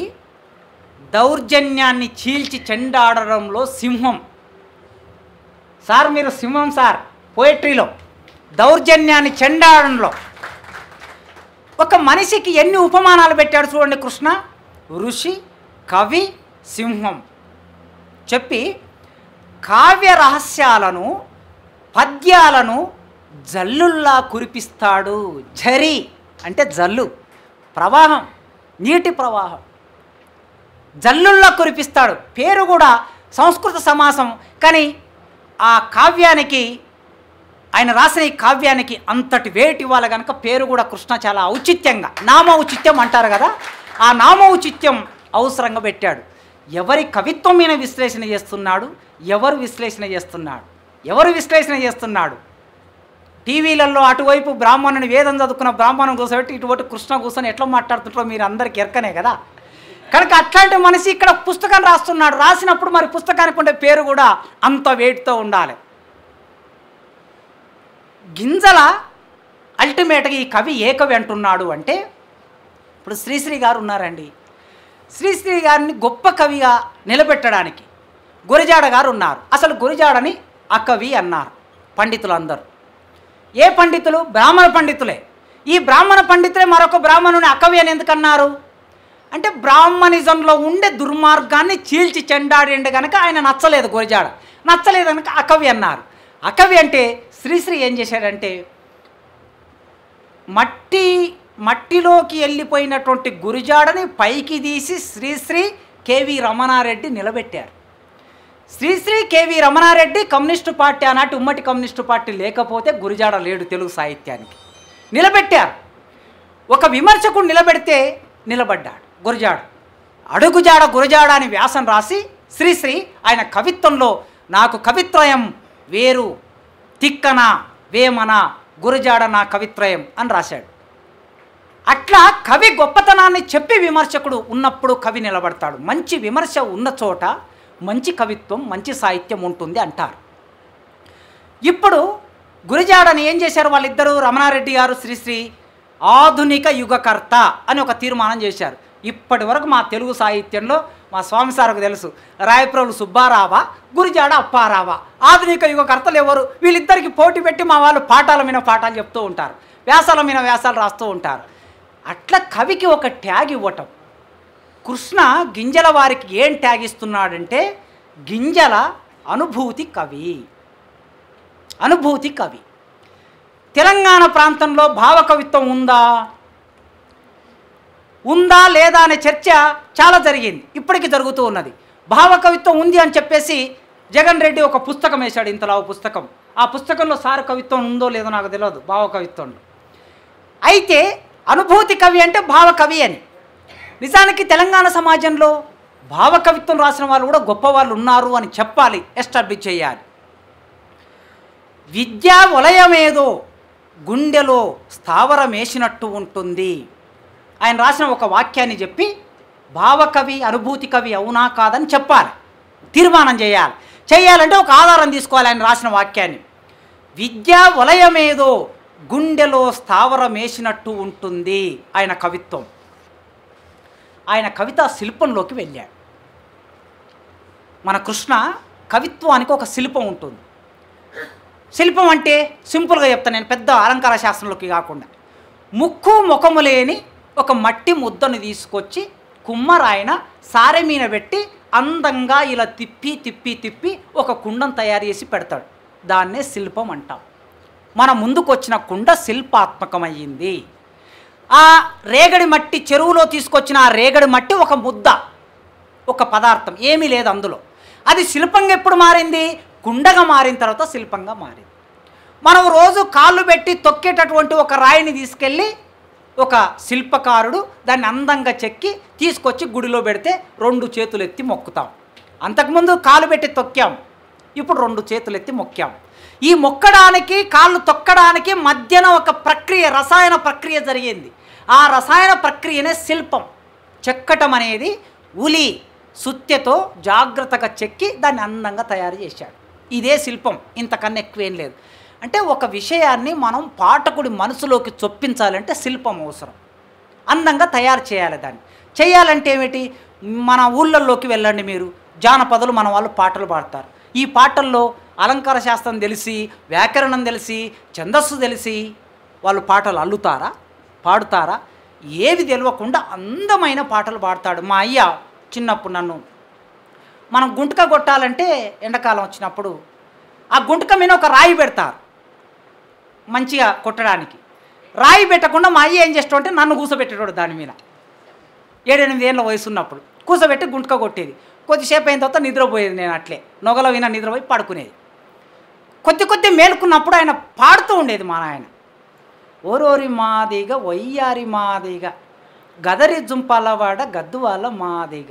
S1: దౌర్జన్యాన్ని చీల్చి చెండాడడంలో సింహం. సార్ మీరు సింహం సార్. పోయట్రీలో దౌర్జన్యాన్ని చెండాడడంలో ఒక మనిషికి ఎన్ని ఉపమానాలు పెట్టాడు చూడండి కృష్ణ. ఋషి, కవి, సింహం చెప్పి కావ్య రహస్యాలను, పద్యాలను జల్లుల్లా కురిపిస్తాడు. ఝరి అంటే జల్లు, ప్రవాహం, నీటి ప్రవాహం, జల్లుల్లా కురిపిస్తాడు. పేరు కూడా సంస్కృత సమాసం. కానీ ఆ కావ్యానికి, ఆయన రాసిన ఈ కావ్యానికి అంతటి వేటి ఇవ్వాలి కనుక పేరు కూడా కృష్ణ చాలా ఔచిత్యంగా, నామ ఔచిత్యం అంటారు కదా, ఆ నామ ఔచిత్యం అవసరంగా పెట్టాడు. ఎవరి కవిత్వం మీద విశ్లేషణ చేస్తున్నాడు, ఎవరు విశ్లేషణ చేస్తున్నాడు. టీవీలలో అటువైపు బ్రాహ్మణుని వేదం చదువుకున్న బ్రాహ్మణం కూర్చోబెట్టి ఇటువైపు కృష్ణ కూర్చొని ఎట్లా మాట్లాడుతుంటారో మీరు అందరికీ ఎరకనే కదా. కనుక అట్లాంటి మనిషి ఇక్కడ పుస్తకం రాస్తున్నాడు. రాసినప్పుడు మరి పుస్తకానికి ఉండే పేరు కూడా అంత వెయిట్తో ఉండాలి. గింజల అల్టిమేట్గా ఈ కవి ఏ కవి అంటున్నాడు అంటే, ఇప్పుడు శ్రీశ్రీ గారు ఉన్నారండి. శ్రీశ్రీ గారిని గొప్ప కవిగా నిలబెట్టడానికి గురజాడ గారు ఉన్నారు. అసలు గురజాడని అకవి అన్నారు పండితులందరూ. ఏ పండితులు? బ్రాహ్మణ పండితులే. ఈ బ్రాహ్మణ పండితులే మరొక బ్రాహ్మణుని అకవి అని ఎందుకన్నారు అంటే, బ్రాహ్మణిజంలో ఉండే దుర్మార్గాన్ని చీల్చి చెండాడిండు కనుక ఆయన నచ్చలేదు, గురజాడ నచ్చలేదు కనుక అకవి అన్నారు. అకవి అంటే శ్రీశ్రీ ఏం చేశాడంటే, మట్టిలోకి వెళ్ళిపోయినటువంటి గురజాడని పైకి తీసి శ్రీశ్రీ కేవి రమణారెడ్డి నిలబెట్టారు. శ్రీశ్రీ కేవి రమణారెడ్డి కమ్యూనిస్టు పార్టీ, ఆనాటి ఉమ్మడి కమ్యూనిస్టు పార్టీ లేకపోతే గురజాడ లేడు తెలుగు సాహిత్యానికి. నిలబెట్టారు. ఒక విమర్శకుడు నిలబెడితే నిలబడ్డాడు గురజాడ. అడుగుజాడ గురజాడ అని వ్యాసం రాసి శ్రీశ్రీ ఆయన కవిత్వంలో నాకు కవిత్రయం వేరు, తిక్కన, వేమన, గురజాడ నా కవిత్రయం అని రాశాడు. అట్లా కవి గొప్పతనాన్ని చెప్పి విమర్శకుడు ఉన్నప్పుడు కవి నిలబడతాడు. మంచి విమర్శ ఉన్న చోట మంచి కవిత్వం, మంచి సాహిత్యం ఉంటుంది అంటారు. ఇప్పుడు గురజాడని ఏం చేశారు వాళ్ళిద్దరూ, రమణారెడ్డి గారు, శ్రీశ్రీ, ఆధునిక యుగకర్త అని ఒక తీర్మానం చేశారు. ఇప్పటి వరకు మా తెలుగు సాహిత్యంలో మా స్వామి సార్కు తెలుసు, రాయప్రోలు సుబ్బారావా, గురజాడ అప్పారావా ఆధునిక యుగకర్తలు ఎవరు? వీళ్ళిద్దరికి పోటీ పెట్టి మా వాళ్ళు పాఠాల మీద పాఠాలు చెప్తూ ఉంటారు, వ్యాసాల మీద వ్యాసాలు రాస్తూ ఉంటారు. అట్లా కవికి ఒక ట్యాగ్ ఇవ్వటం. కృష్ణ గింజల వారికి ఏం ట్యాగ్ ఇస్తున్నాడంటే, గింజల అనుభూతి కవి. అనుభూతి కవి. తెలంగాణ ప్రాంతంలో భావకవిత్వం ఉందా లేదా అనే చర్చ చాలా జరిగింది, ఇప్పటికీ జరుగుతూ ఉన్నది. భావకవిత్వం ఉంది అని చెప్పేసి జగన్ రెడ్డి ఒక పుస్తకం వేశాడు, ఇంతలా పుస్తకం. ఆ పుస్తకంలో సారు కవిత్వం ఉందో లేదో నాకు తెలియదు, భావకవిత్వంలో. అయితే అనుభూతి కవి అంటే భావకవి అని. నిజానికి తెలంగాణ సమాజంలో భావకవిత్వం రాసిన వాళ్ళు కూడా గొప్పవాళ్ళు ఉన్నారు అని చెప్పాలి, ఎస్టాబ్లిష్ చేయాలి. విద్యా వలయమేదో గుండెలో స్థావరమేసినట్టు ఉంటుంది. ఆయన రాసిన ఒక వాక్యాన్ని చెప్పి భావకవి, అనుభూతి కవి అవునా కాదని చెప్పాలి, తీర్మానం చేయాలంటే ఒక ఆధారం తీసుకోవాలి. ఆయన రాసిన వాక్యాన్ని, విద్యా వలయమేదో గుండెలో స్థావరమేసినట్టు ఉంటుంది ఆయన కవిత్వం. ఆయన కవితా శిల్పంలోకి వెళ్ళాడు. మన కృష్ణ కవిత్వానికి ఒక శిల్పం ఉంటుంది. శిల్పం అంటే సింపుల్గా చెప్తాను నేను, పెద్ద అలంకార శాస్త్రంలోకి కాకుండా. ముక్కు ముఖము లేని ఒక మట్టి ముద్దను తీసుకొచ్చి కుమ్మరాయన సారె మీద పెట్టి అందంగా ఇలా తిప్పి తిప్పి తిప్పి ఒక కుండను తయారు చేసి పెడతాడు. దాన్నే శిల్పం అంటాం. మన ముందుకు వచ్చిన కుండ శిల్పాత్మకమయ్యింది. ఆ రేగడి మట్టి, చెరువులో తీసుకొచ్చిన ఆ రేగడి మట్టి ఒక ముద్ద, ఒక పదార్థం, ఏమీ లేదు అందులో. అది శిల్పంగా ఎప్పుడు మారింది? కుండగా మారిన తర్వాత శిల్పంగా మారింది. మనం రోజు కాళ్ళు పెట్టి తొక్కేటటువంటి ఒక రాయిని తీసుకెళ్ళి ఒక శిల్పకారుడు దాన్ని అందంగా చెక్కి తీసుకొచ్చి గుడిలో పెడితే 2 చేతులు ఎత్తి మొక్కుతాం. అంతకుముందు కాలు పెట్టి తొక్కాం, ఇప్పుడు 2 చేతులు ఎత్తి మొక్కాం. ఈ మొక్కడానికి, కాళ్ళు తొక్కడానికి మధ్యన ఒక ప్రక్రియ, రసాయన ప్రక్రియ జరిగింది. ఆ రసాయన ప్రక్రియనే శిల్పం. చెక్కటం అనేది ఉలి సుత్తెతో జాగ్రత్తగా చెక్కి దాన్ని అందంగా తయారు చేశాడు. ఇదే శిల్పం, ఇంతకన్నా ఎక్కువేం లేదు. అంటే ఒక విషయాన్ని మనం పాఠకుడి మనసులోకి చొప్పించాలంటే శిల్పం అవసరం. అందంగా తయారు చేయాలి. దాన్ని చేయాలంటే ఏమిటి? మన ఊళ్ళల్లోకి వెళ్ళండి మీరు, జానపదులు మన వాళ్ళు పాటలు పాడతారు. ఈ పాటల్లో అలంకార శాస్త్రం తెలిసి, వ్యాకరణం తెలిసి, ఛందస్సు తెలిసి వాళ్ళు పాటలు అల్లుతారా, పాడుతారా? ఏవి తెలియకుండా అందమైన పాటలు పాడతాడు. మా అయ్య చిన్నప్పుడు మనం గుంటక కొట్టాలంటే ఎండాకాలం వచ్చినప్పుడు ఆ గుంటక మీద ఒక రాయి పెడతారు మంచిగా కొట్టడానికి. రాయి పెట్టకుండా మా అయ్య ఏం చేస్తాడంటే నన్ను కూసబెట్టేటోడు దాని మీద. 7-8 ఏళ్ళ వయసు ఉన్నప్పుడు కూసబెట్టి గుంటక కొట్టేది. కొద్దిసేపు అయిన తర్వాత నిద్రపోయేది. నేను అట్లే నొగల విన నిద్రపోయి పడుకునేది. కొద్ది మేలుకున్నప్పుడు ఆయన పాడుతూ ఉండేది మా నాయన. ఓరోరి మాదిగ వయ్యారి మాదిగ గదరి జుంపాలవాడ గద్దువాల మాదిగ,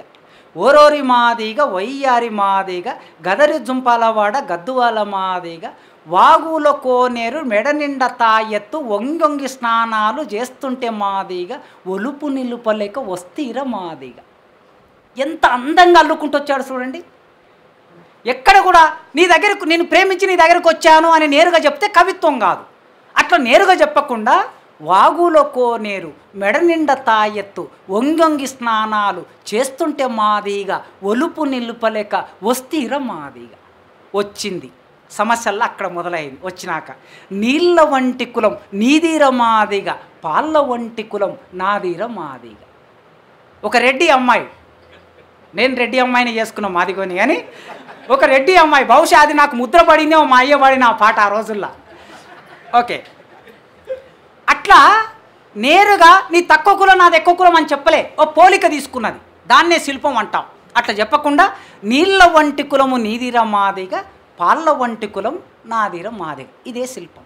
S1: ఓరోరి మాదిగ వయ్యారి మాదిగ గదరి జుంపాలవాడ గద్దువాల మాదిగ, వాగుల కోనేరు మెడ నిండా తాయెత్తు వంగొంగి స్నానాలు చేస్తుంటే మాదిగ, ఒలుపు నిలుపలేక వస్తీర మాదిగ. ఎంత అందంగా అల్లుకుంటూ వచ్చాడు చూడండి. ఎక్కడ కూడా నేను ప్రేమించి నీ దగ్గరకు వచ్చాను అని నేరుగా చెప్తే కవిత్వం కాదు. అట్లా నేరుగా చెప్పకుండా వాగులో కోనేరు మెడ నిండా తాయెత్తు వంగొంగి స్నానాలు చేస్తుంటే మాదిగా, ఒలుపు నిలుపలేక వస్తీర మాదిగా. వచ్చింది సమస్యల్లో అక్కడ మొదలైంది. వచ్చినాక నీళ్ళ వంటి కులం నీదీర మాదిగా, పాళ్ళ వంటి కులం నాదీర మాదిగా. ఒక రెడ్డి అమ్మాయి, నేను రెడ్డి అమ్మాయిని చేసుకున్నా మాదిగోని, కానీ ఒక రెడ్డి అమ్మాయి, బహుశా అది నాకు ముద్ర పడిందేమో, మా అయ్య పడిన ఆ పాట ఆ రోజుల్లో. ఓకే, అట్లా నేరుగా నీ తక్కువ కులం నాది ఎక్కువ కులం అని చెప్పలే, ఓ పోలిక తీసుకున్నది, దాన్నే శిల్పం అంటాం. అట్లా చెప్పకుండా నీళ్ళ వంటి కులము నీదిర మాదిగా, పాళ్ళ వంటి కులం నాదిర మాదిగ, ఇదే శిల్పం.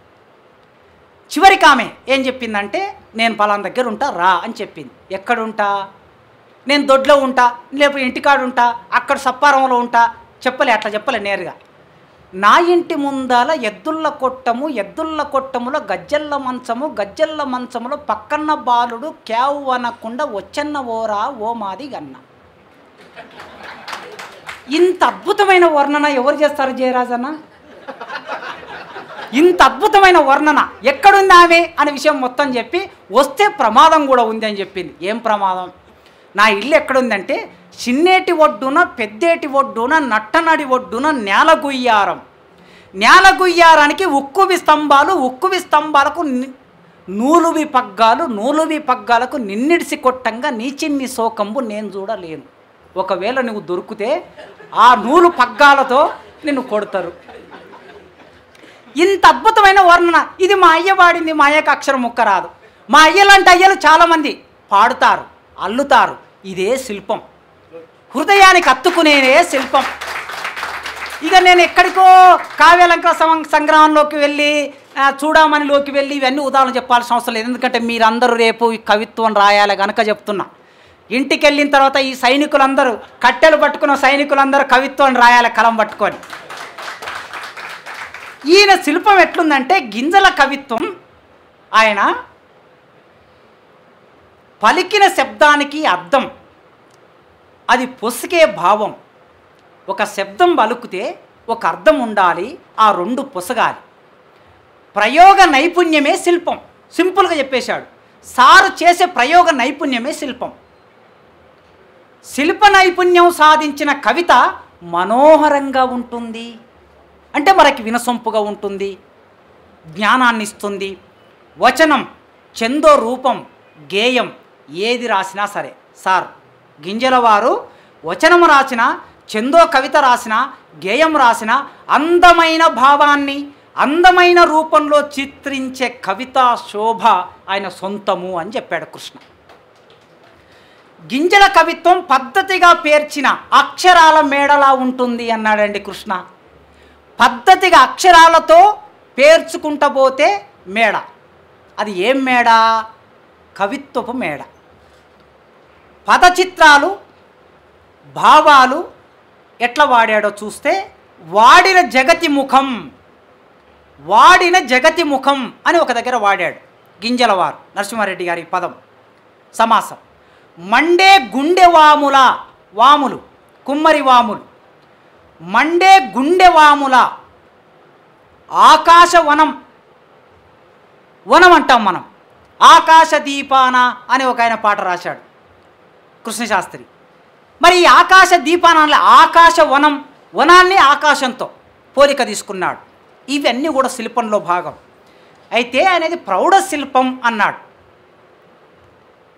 S1: చివరికి ఆమె ఏం చెప్పిందంటే, నేను పలానా దగ్గర ఉంటా రా అని చెప్పింది. ఎక్కడుంటా? నేను దొడ్లో ఉంటా, లేకపోతే ఇంటికాడు ఉంటా, అక్కడ సప్పారంలో ఉంటా చెప్పలే. అట్లా చెప్పలే నేరుగా. నా ఇంటి ముందాల ఎద్దుళ్ళ కొట్టములో గజ్జల్ల మంచములో పక్కన్న బాలుడు క్యావు అనకుండా వచ్చన్న ఓరా ఓ మాది గన్న. ఇంత అద్భుతమైన వర్ణన ఎవరు చేస్తారు జయరాజన్న? ఇంత అద్భుతమైన వర్ణన ఎక్కడుంది ఆమె అనే విషయం మొత్తం చెప్పి, వస్తే ప్రమాదం కూడా ఉంది అని చెప్పింది. ఏం ప్రమాదం? నా ఇల్లు ఎక్కడుందంటే చిన్నేటి ఒడ్డున పెద్దేటి ఒడ్డున నట్టనడి ఒడ్డున నేలగుయ్యారం. నేలగుయ్యారానికి ఉక్కువి స్తంభాలకు నూలువి పగ్గాలకు నిన్నిడిసి కొట్టంగా నీ చిన్ని శోకంబు నేను చూడలేను. ఒకవేళ నువ్వు దొరికితే ఆ నూలు పగ్గాలతో నిన్ను కొడతారు. ఇంత అద్భుతమైన వర్ణన. ఇది మా అయ్య వాడింది. మా అయ్యకు అక్షరం ముక్క రాదు. మా అయ్యలాంటి అయ్యలు చాలామంది పాడుతారు, అల్లుతారు. ఇదే శిల్పం, హృదయానికి అత్తుకునేదే శిల్పం. ఇక నేను ఎక్కడికో కావ్యాలంక సంగ్రహంలోకి వెళ్ళి, చూడమనిలోకి వెళ్ళి ఇవన్నీ ఉదాహరణ చెప్పాల్సిన అవసరం లేదు. ఎందుకంటే మీరందరూ రేపు ఈ కవిత్వం రాయాలి కనుక చెప్తున్నా. ఇంటికి వెళ్ళిన తర్వాత ఈ సైనికులందరూ, కట్టెలు పట్టుకున్న సైనికులందరూ కవిత్వం రాయాలి కలం పట్టుకొని. ఈయన శిల్పం ఎట్లుందంటే గింజల కవిత్వం. ఆయన పలికిన శబ్దానికి అర్థం, అది పొసికే భావం. ఒక శబ్దం పలుకుతే ఒక అర్థం ఉండాలి, ఆ 2 పొసగాలి. ప్రయోగ నైపుణ్యమే శిల్పం. సింపుల్గా చెప్పేశాడు. సారు చేసే ప్రయోగ నైపుణ్యమే శిల్పం. శిల్ప నైపుణ్యం సాధించిన కవిత మనోహరంగా ఉంటుంది, అంటే మనకి వినసొంపుగా ఉంటుంది, జ్ఞానాన్ని ఇస్తుంది. వచనం, ఛందో రూపం, గేయం ఏది రాసినా సరే, సార్ గింజల వారు వచనం రాసిన, ఛందో కవిత రాసిన, గేయం రాసిన అందమైన భావాన్ని అందమైన రూపంలో చిత్రించే కవితా శోభ ఆయన సొంతము అని చెప్పాడు కృష్ణ. గింజల కవిత్వం పద్ధతిగా పేర్చిన అక్షరాల మేడలా ఉంటుంది అన్నాడండి కృష్ణ. పద్ధతిగా అక్షరాలతో పేర్చుకుంటూ పోతే మేడ. అది ఏం మేడ? కవిత్వపు మేడ. పదచిత్రాలు, భావాలు ఎట్లా వాడాడో చూస్తే, వాడిన జగతి ముఖం, వాడిన జగతి ముఖం అని ఒక దగ్గర వాడాడు గింజలవారు నరసింహారెడ్డి గారి పదం సమాసం. మండే గుండె వాముల, వాములు కుమ్మరి వాములు, మండే గుండె వాముల ఆకాశవనం, వనం అంటాం మనం, ఆకాశ దీపాన అని ఒక ఆయన పాట రాశాడు కృష్ణశాస్త్రి. మరి ఈ ఆకాశ దీపాన ఆకాశ వనం, వనాన్ని ఆకాశంతో పోలిక తీసుకున్నాడు. ఇవన్నీ కూడా శిల్పంలో భాగం. అయితే అనేది ప్రౌఢ శిల్పం అన్నాడు.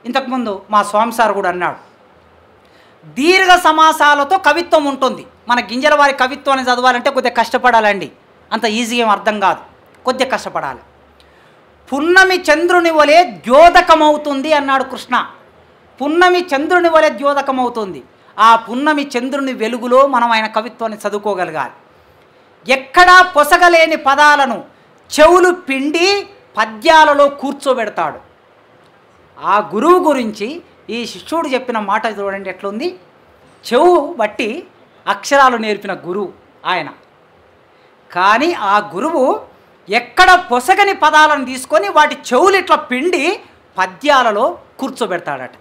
S1: ఇంతకుముందు మా స్వామి సార్ కూడా అన్నాడు, దీర్ఘ సమాసాలతో కవిత్వం ఉంటుంది. మన గింజల వారి కవిత్వాన్ని చదవాలంటే కొద్దిగా కష్టపడాలండి, అంత ఈజీగా ఏం అర్థం కాదు, కొద్దిగా కష్టపడాలి. పున్నమి చంద్రుని వలె ద్యోతకమవుతుంది అన్నాడు కృష్ణ. పున్నమి చంద్రుని వలె ద్యోతకమవుతుంది. ఆ పున్నమి చంద్రుని వెలుగులో మనం ఆయన కవిత్వాన్ని చదువుకోగలగాలి. ఎక్కడా పొసగలేని పదాలను చెవులు పిండి పద్యాలలో కూర్చోబెడతాడు. ఆ గురువు గురించి ఈ శిష్యుడు చెప్పిన మాట చూడండి ఎట్లుంది. చెవు బట్టి అక్షరాలు నేర్పిన గురువు ఆయన. కానీ ఆ గురువు ఎక్కడ పొసగని పదాలను తీసుకొని వాటి చెవులు ఇట్లా పిండి పద్యాలలో కూర్చోబెడతాడట.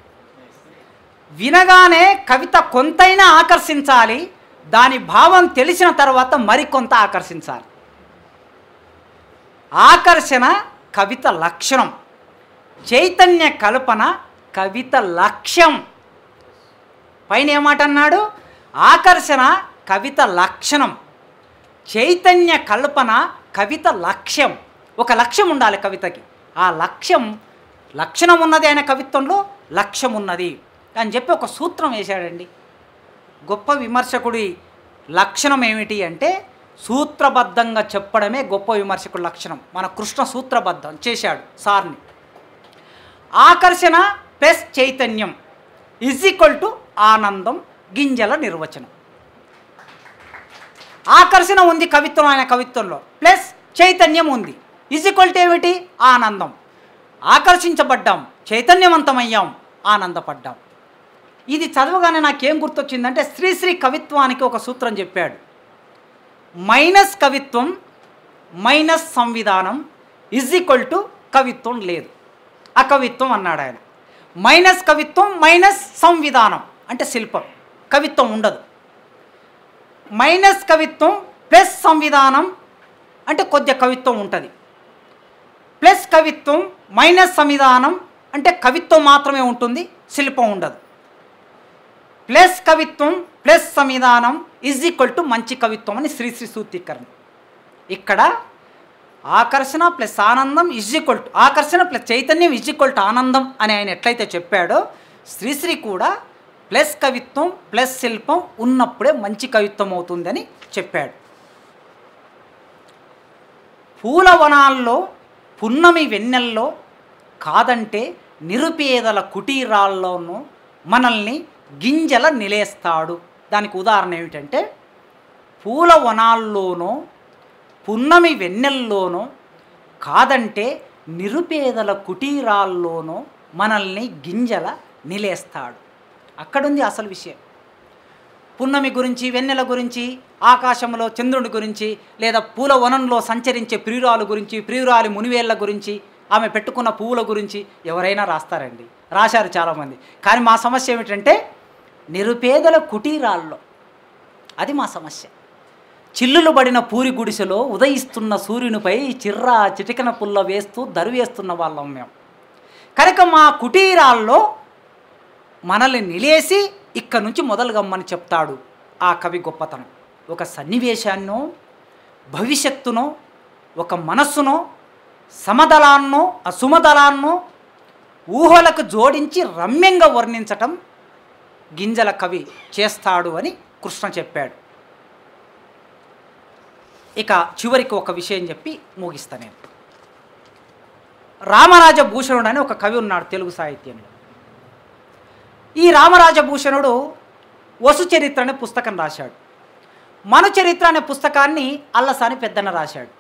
S1: వినగానే కవిత కొంతైనా ఆకర్షించాలి, దాని భావం తెలిసిన తర్వాత మరికొంత ఆకర్షించాలి. ఆకర్షణ కవిత లక్షణం, చైతన్య కల్పన కవిత లక్ష్యం. పైన ఏమాట అన్నాడు? ఆకర్షణ కవిత లక్షణం, చైతన్య కల్పన కవిత లక్ష్యం. ఒక లక్ష్యం ఉండాలి కవితకి. ఆ లక్షణం ఉన్నది ఆయన కవిత్వంలో, లక్ష్యం ఉన్నది అని చెప్పి ఒక సూత్రం వేశాడండి. గొప్ప విమర్శకుడి లక్షణం ఏమిటి అంటే సూత్రబద్ధంగా చెప్పడమే గొప్ప విమర్శకుడి లక్షణం. మన కృష్ణ సూత్రబద్ధం చేశాడు సార్ని. ఆకర్షణ ప్లస్ చైతన్యం = ఆనందం, గింజల నిర్వచనం. ఆకర్షణ ఉంది కవిత్వం, ఆయన కవిత్వంలో, ప్లస్ చైతన్యం ఉంది, = ఏమిటి? ఆనందం. ఆకర్షించబడ్డాం, చైతన్యవంతమయ్యాం, ఆనందపడ్డాం. ఇది చదవగానే నాకేం గుర్తొచ్చిందంటే శ్రీశ్రీ కవిత్వానికి ఒక సూత్రం చెప్పాడు. మైనస్ కవిత్వం మైనస్ సంవిధానం = కవిత్వం లేదు, అకవిత్వం అన్నాడు ఆయన. మైనస్ కవిత్వం మైనస్ సంవిధానం అంటే శిల్పం, కవిత్వం ఉండదు. మైనస్ కవిత్వం ప్లస్ సంవిధానం అంటే కొద్దిగా కవిత్వం ఉంటుంది. ప్లస్ కవిత్వం మైనస్ సంవిధానం అంటే కవిత్వం మాత్రమే ఉంటుంది, శిల్పం ఉండదు. ప్లస్ కవిత్వం ప్లస్ సంవిధానం = మంచి కవిత్వం అని శ్రీశ్రీ సూత్రీకరణ. ఇక్కడ ఆకర్షణ ప్లస్ ఆనందం ఆకర్షణ ప్లస్ చైతన్యం = ఆనందం అని ఆయన ఎట్లయితే చెప్పాడో, శ్రీశ్రీ కూడా ప్లస్ కవిత్వం ప్లస్ శిల్పం ఉన్నప్పుడే మంచి కవిత్వం అవుతుందని చెప్పాడు. పూలవనాల్లో పున్నమి వెన్నెల్లో కాదంటే నిరుపేదల కుటీరాల్లోనూ మనల్ని గింజల నిలేస్తాడు. దానికి ఉదాహరణ ఏమిటంటే పూలవనాల్లోనో పున్నమి వెన్నెల్లోనో కాదంటే నిరుపేదల కుటీరాల్లోనో మనల్ని గింజల నిలేస్తాడు. అక్కడుంది అసలు విషయం. పున్నమి గురించి, వెన్నెల గురించి, ఆకాశంలో చంద్రుడి గురించి, లేదా పూలవనంలో సంచరించే ప్రియురాలు గురించి, ప్రియురాలి మునివేళ్ల గురించి, ఆమె పెట్టుకున్న పువ్వుల గురించి ఎవరైనా రాస్తారండి, రాశారు చాలామంది. కానీ మా సమస్య ఏమిటంటే నిరుపేదల కుటీరాల్లో, అది మా సమస్య. చిల్లులు పడిన పూరి గుడిసెలో ఉదయిస్తున్న సూర్యునిపై చిర్రా చిటికన పుల్ల వేస్తూ దరువేస్తున్న వాళ్ళం మేము. కనుక మా కుటీరాల్లో మనల్ని నిలేసి ఇక్కడ నుంచి మొదలుగమ్మని చెప్తాడు ఆ కవి గొప్పతనం. ఒక సన్నివేశాన్నో, భవిష్యత్తునో, ఒక మనస్సునో, సమదలాన్నో అసుమదలాన్నో ఊహలకు జోడించి రమ్యంగా వర్ణించటం గింజల కవి చేస్తాడు అని కృష్ణ చెప్పాడు. ఇక చివరికి ఒక విషయం చెప్పి ముగిస్తాను. నేను రామరాజభూషణుడు అని ఒక కవి ఉన్నాడు తెలుగు సాహిత్యంలో. ఈ రామరాజభూషణుడు వసు చరిత్ర అనే పుస్తకం రాశాడు. మను చరిత్ర అనే పుస్తకాన్ని అల్లసాని పెద్దన్న రాశాడు.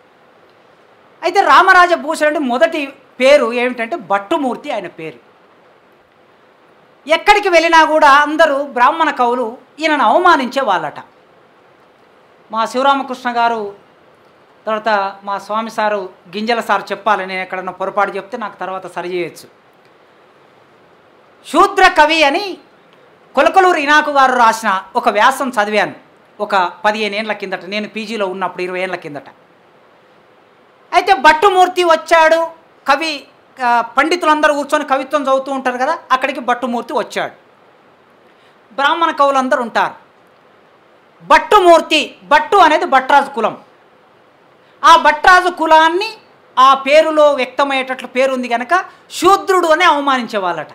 S1: అయితే రామరాజభూషణుడి మొదటి పేరు ఏమిటంటే భట్టుమూర్తి ఆయన పేరు. ఎక్కడికి వెళ్ళినా కూడా అందరూ బ్రాహ్మణ కవులు ఈయనను అవమానించే వాళ్ళట. మా శివరామకృష్ణ గారు, తర్వాత మా స్వామి సారు, గింజల సారు చెప్పాలి, నేను ఎక్కడన్నా పొరపాటు చెప్తే నాకు తర్వాత సరి చేయొచ్చు. శూద్ర కవి అని కొలకలూరు ఇనాకు గారు రాసిన ఒక వ్యాసం చదివాను ఒక 15 ఏళ్ల కిందట, నేను పీజీలో ఉన్నప్పుడు 20 ఏళ్ల కిందట. అయితే భట్టుమూర్తి వచ్చాడు. కవి పండితులందరూ కూర్చొని కవిత్వం చదువుతూ ఉంటారు కదా, అక్కడికి భట్టుమూర్తి వచ్చాడు. బ్రాహ్మణ కవులందరూ ఉంటారు. భట్టుమూర్తి, భట్టు అనేది భట్రాజు కులం. ఆ భట్రాజు కులాన్ని ఆ పేరులో వ్యక్తమయ్యేటట్లు పేరు ఉంది కనుక శూద్రుడు అని అవమానించేవాళ్ళట.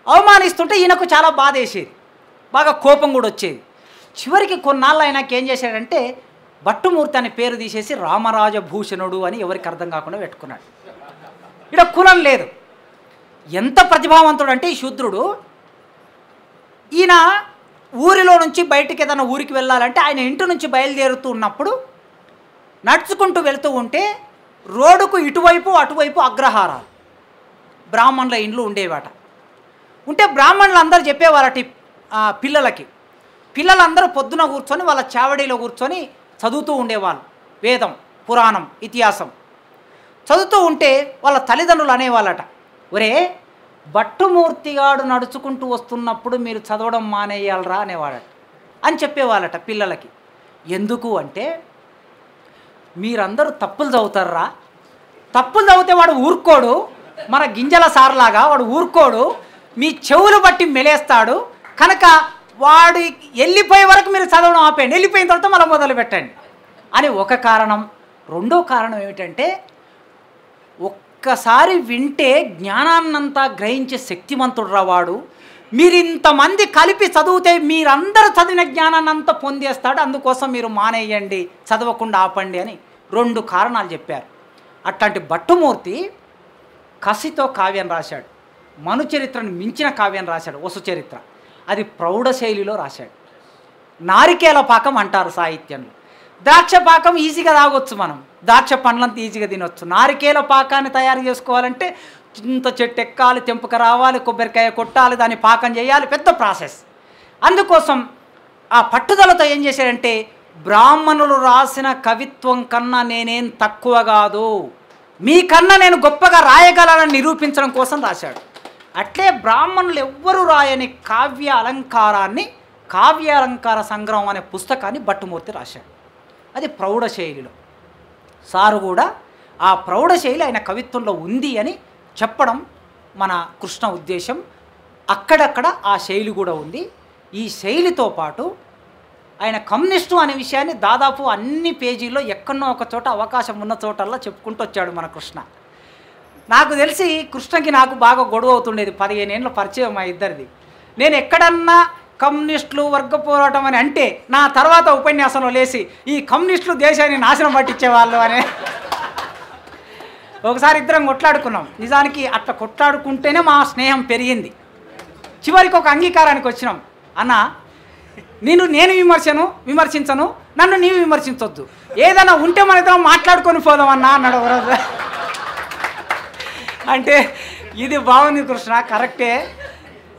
S1: అవమానిస్తుంటే ఈయనకు చాలా బాధ వేసేది, బాగా కోపం కూడా వచ్చేది. చివరికి కొన్నాళ్ళు ఆయనకి ఏం చేశాడంటే భట్టుమూర్తి అనే పేరు తీసేసి రామరాజభూషణుడు అని ఎవరికి అర్థం కాకుండా పెట్టుకున్నాడు. ఇక్కడ కులం లేదు. ఎంత ప్రతిభావంతుడు అంటే ఈ శూద్రుడు, ఈయన ఊరిలో నుంచి బయటికి ఏదైనా ఊరికి వెళ్ళాలంటే ఆయన ఇంటి నుంచి బయలుదేరుతూ ఉన్నప్పుడు నడుచుకుంటూ వెళ్తూ ఉంటే రోడ్డుకు ఇటువైపు అటువైపు అగ్రహారాలు బ్రాహ్మణుల ఇండ్లు ఉండేవాట. ఉంటే బ్రాహ్మణులు అందరూ చెప్పేవారట పిల్లలందరూ పొద్దున కూర్చొని వాళ్ళ చావడిలో కూర్చొని చదువుతూ ఉండేవాళ్ళు. వేదం, పురాణం, ఇతిహాసం చదువుతూ ఉంటే వాళ్ళ తల్లిదండ్రులు అనేవాళ్ళట, ఒరే భట్టుమూర్తిగాడు నడుచుకుంటూ వస్తున్నప్పుడు మీరు చదవడం మానేయాలరా అనేవాడట అని చెప్పేవాళ్ళట పిల్లలకి. ఎందుకు అంటే మీరందరూ తప్పులు చదువుతారా, తప్పులు చదివితే వాడు ఊరుకోడు, మన గింజల సార్లాగా వాడు ఊరుకోడు, మీ చెవులు బట్టి మెలేస్తాడు కనుక వాడు వెళ్ళిపోయే వరకు మీరు చదవడం ఆపేయండి, వెళ్ళిపోయిన తర్వాత మళ్ళీ మొదలు పెట్టండి అని ఒక కారణం. రెండో కారణం ఏమిటంటే ఒక్కసారి వింటే జ్ఞానాన్నంతా గ్రహించే శక్తిమంతుడు రావాడు, మీరు ఇంతమంది కలిపి చదివితే మీరందరూ చదివిన జ్ఞానాన్ని అంతా పొందేస్తాడు, అందుకోసం మీరు మానేయండి, చదవకుండా ఆపండి అని 2 కారణాలు చెప్పారు. అట్లాంటి భట్టుమూర్తి కసితో కావ్యం రాశాడు. మను చరిత్రను మించిన కావ్యం రాశాడు వసు చరిత్ర. అది ప్రౌఢ శైలిలో రాశాడు. నారికేల పాకం అంటారు సాహిత్యంలో. ద్రాక్ష పాకం ఈజీగా తాగొచ్చు, మనం ద్రాక్ష పండ్లంతా ఈజీగా తినొచ్చు. నారికేల పాకాన్ని తయారు చేసుకోవాలంటే ఇంత చెట్టు ఎక్కాలి, తెంపుక రావాలి, కొబ్బరికాయ కొట్టాలి, దాన్ని పాకం చేయాలి, పెద్ద ప్రాసెస్. అందుకోసం ఆ పట్టుదలతో ఏం చేశాడంటే బ్రాహ్మణులు రాసిన కవిత్వం కన్నా నేనేం తక్కువ కాదు, మీకన్నా నేను గొప్పగా రాయగలనని నిరూపించడం కోసం రాశాడు. అట్లే బ్రాహ్మణులు ఎవ్వరూ రాయని కావ్య అలంకార సంగ్రహం అనే పుస్తకాన్ని భట్టుమూర్తి రాశాడు. అది ప్రౌఢ శైలిలో. సారు కూడా ఆ ప్రౌఢ శైలి ఆయన కవిత్వంలో ఉంది అని చెప్పడం మన కృష్ణ ఉద్దేశం. అక్కడక్కడ ఆ శైలి కూడా ఉంది. ఈ శైలితో పాటు ఆయన కమ్యూనిస్టు అనే విషయాన్ని దాదాపు అన్ని పేజీల్లో ఎక్కడో ఒక చోట అవకాశం ఉన్న చోటల్లా చెప్పుకుంటూ వచ్చాడు మన కృష్ణ. నాకు తెలిసి కృష్ణకి నాకు బాగా గొడవ అవుతుండేది, 15 ఏళ్ళ పరిచయం మా ఇద్దరిది. నేను ఎక్కడన్నా కమ్యూనిస్టులు వర్గ పోరాటం అని అంటే నా తర్వాత ఉపన్యాసంలో లేచి ఈ కమ్యూనిస్టులు దేశాన్ని నాశనం పట్టించేవాళ్ళు అనే ఒకసారి ఇద్దరం కొట్లాడుకున్నాం. నిజానికి అట్లా కొట్లాడుకుంటేనే మా స్నేహం పెరిగింది. చివరికి ఒక అంగీకారానికి వచ్చినాం, అన్న నేను విమర్శించను, నన్ను నీవు విమర్శించొద్దు, ఏదైనా ఉంటే మన ఇద్దరం మాట్లాడుకొని పోదాం అన్నా అన్నాడు ఒకరోజు. అంటే ఇది బాగుంది కృష్ణ, కరెక్టే,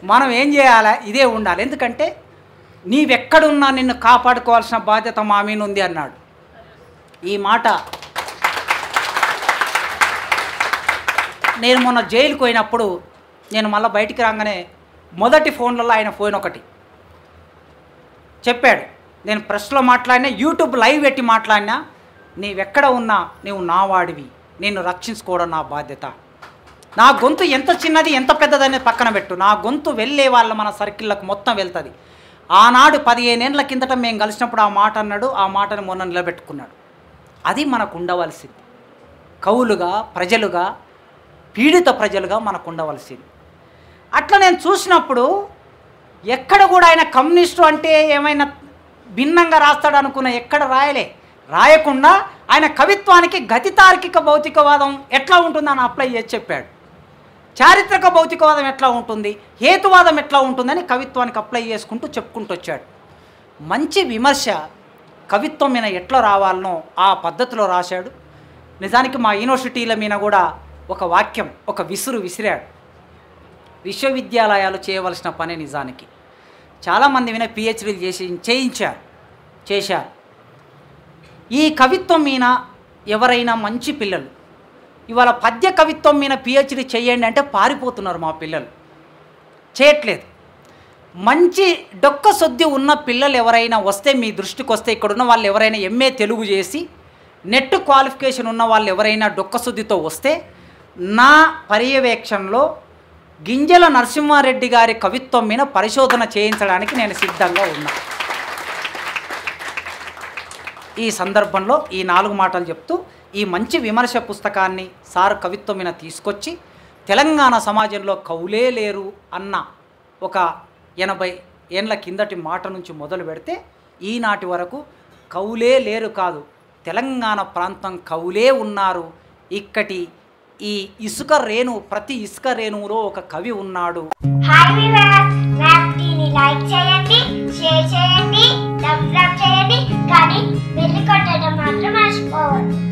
S1: మనం ఏం చేయాలి, ఇదే ఉండాలి, ఎందుకంటే నీవెక్కడున్నా నిన్ను కాపాడుకోవాల్సిన బాధ్యత మా మీద ఉంది అన్నాడు. ఈ మాట నేను మొన్న జైలుకి పోయినప్పుడు నేను మళ్ళీ బయటికి రాగానే మొదటి ఫోన్లలో ఆయన ఫోన్ ఒకటి చెప్పాడు, నేను ప్రెస్లో మాట్లాడినా, యూట్యూబ్ లైవ్ పెట్టి మాట్లాడినా, నీవెక్కడ ఉన్నా నీవు నా వాడివి, నిన్ను రక్షించుకోవడం నా బాధ్యత నా గొంతు ఎంత చిన్నది ఎంత పెద్దదనేది పక్కన పెట్టు, నా గొంతు వెళ్ళే వాళ్ళ మన సర్కిళ్ళకు మొత్తం వెళ్తుంది. ఆనాడు 15 ఏళ్ల కిందట మేము కలిసినప్పుడు ఆ మాట అన్నాడు, ఆ మాటను మొన్న నిలబెట్టుకున్నాడు. అది మనకు ఉండవలసింది. కవులుగా, ప్రజలుగా, పీడిత ప్రజలుగా మనకు ఉండవలసింది. అట్లా నేను చూసినప్పుడు ఎక్కడ కూడా ఆయన కమ్యూనిస్టు అంటే ఏమైనా భిన్నంగా రాస్తాడు అనుకున్న, ఎక్కడ రాయకుండా ఆయన కవిత్వానికి గతి తార్కిక భౌతికవాదం ఎట్లా ఉంటుందని అప్లై చేసి చెప్పాడు. చారిత్రక భౌతికవాదం ఎట్లా ఉంటుంది, హేతువాదం ఎట్లా ఉంటుందని కవిత్వానికి అప్లై చేసుకుంటూ చెప్పుకుంటూ వచ్చాడు. మంచి విమర్శ కవిత్వం మీద ఎట్లా రావాలనో ఆ పద్ధతిలో రాశాడు. నిజానికి మా యూనివర్సిటీల మీద కూడా ఒక వాక్యం, ఒక విసిరాడు. విశ్వవిద్యాలయాలు చేయవలసిన పని నిజానికి చాలామంది విన పిహెచ్డీలు చేశారు. ఈ కవిత్వం మీద ఎవరైనా మంచి పిల్లలు ఇవాళ పద్య కవిత్వం మీద పిహెచ్డీ చేయండి అంటే పారిపోతున్నారు మా పిల్లలు, చేయట్లేదు. మంచి డొక్క సొద్ది ఉన్న పిల్లలు ఎవరైనా వస్తే, మీ దృష్టికి వస్తే, ఇక్కడున్న వాళ్ళు ఎవరైనా ఎంఏ తెలుగు చేసి నెట్ క్వాలిఫికేషన్ ఉన్న వాళ్ళు ఎవరైనా డొక్క సొద్దితో వస్తే, నా పర్యవేక్షణలో గింజల నరసింహారెడ్డి గారి కవిత్వం మీద పరిశోధన చేయించడానికి నేను సిద్ధంగా ఉన్నా. ఈ సందర్భంలో ఈ 4 మాటలు చెప్తూ ఈ మంచి విమర్శ పుస్తకాన్ని సార్ కవిత్వం మీద తీసుకొచ్చి తెలంగాణ సమాజంలో కవులే లేరు అన్న ఒక 80 ఏళ్ల కిందటి మాట నుంచి మొదలు పెడితే ఈనాటి వరకు కవులే లేరు కాదు, తెలంగాణ ప్రాంతం కవులే ఉన్నారు. ఇక్కటి ఈ ఇసుక రేణు, ప్రతి ఇసుక రేణువులో ఒక కవి ఉన్నాడు.
S2: హాయ్ వ్యూవర్స్, మ్యాప్ని లైక్ చేయండి, షేర్ చేయండి, సబ్స్క్రైబ్ చేయండి, కానీ బెల్ కొట్టడం మాత్రం మర్చిపోవద్దు.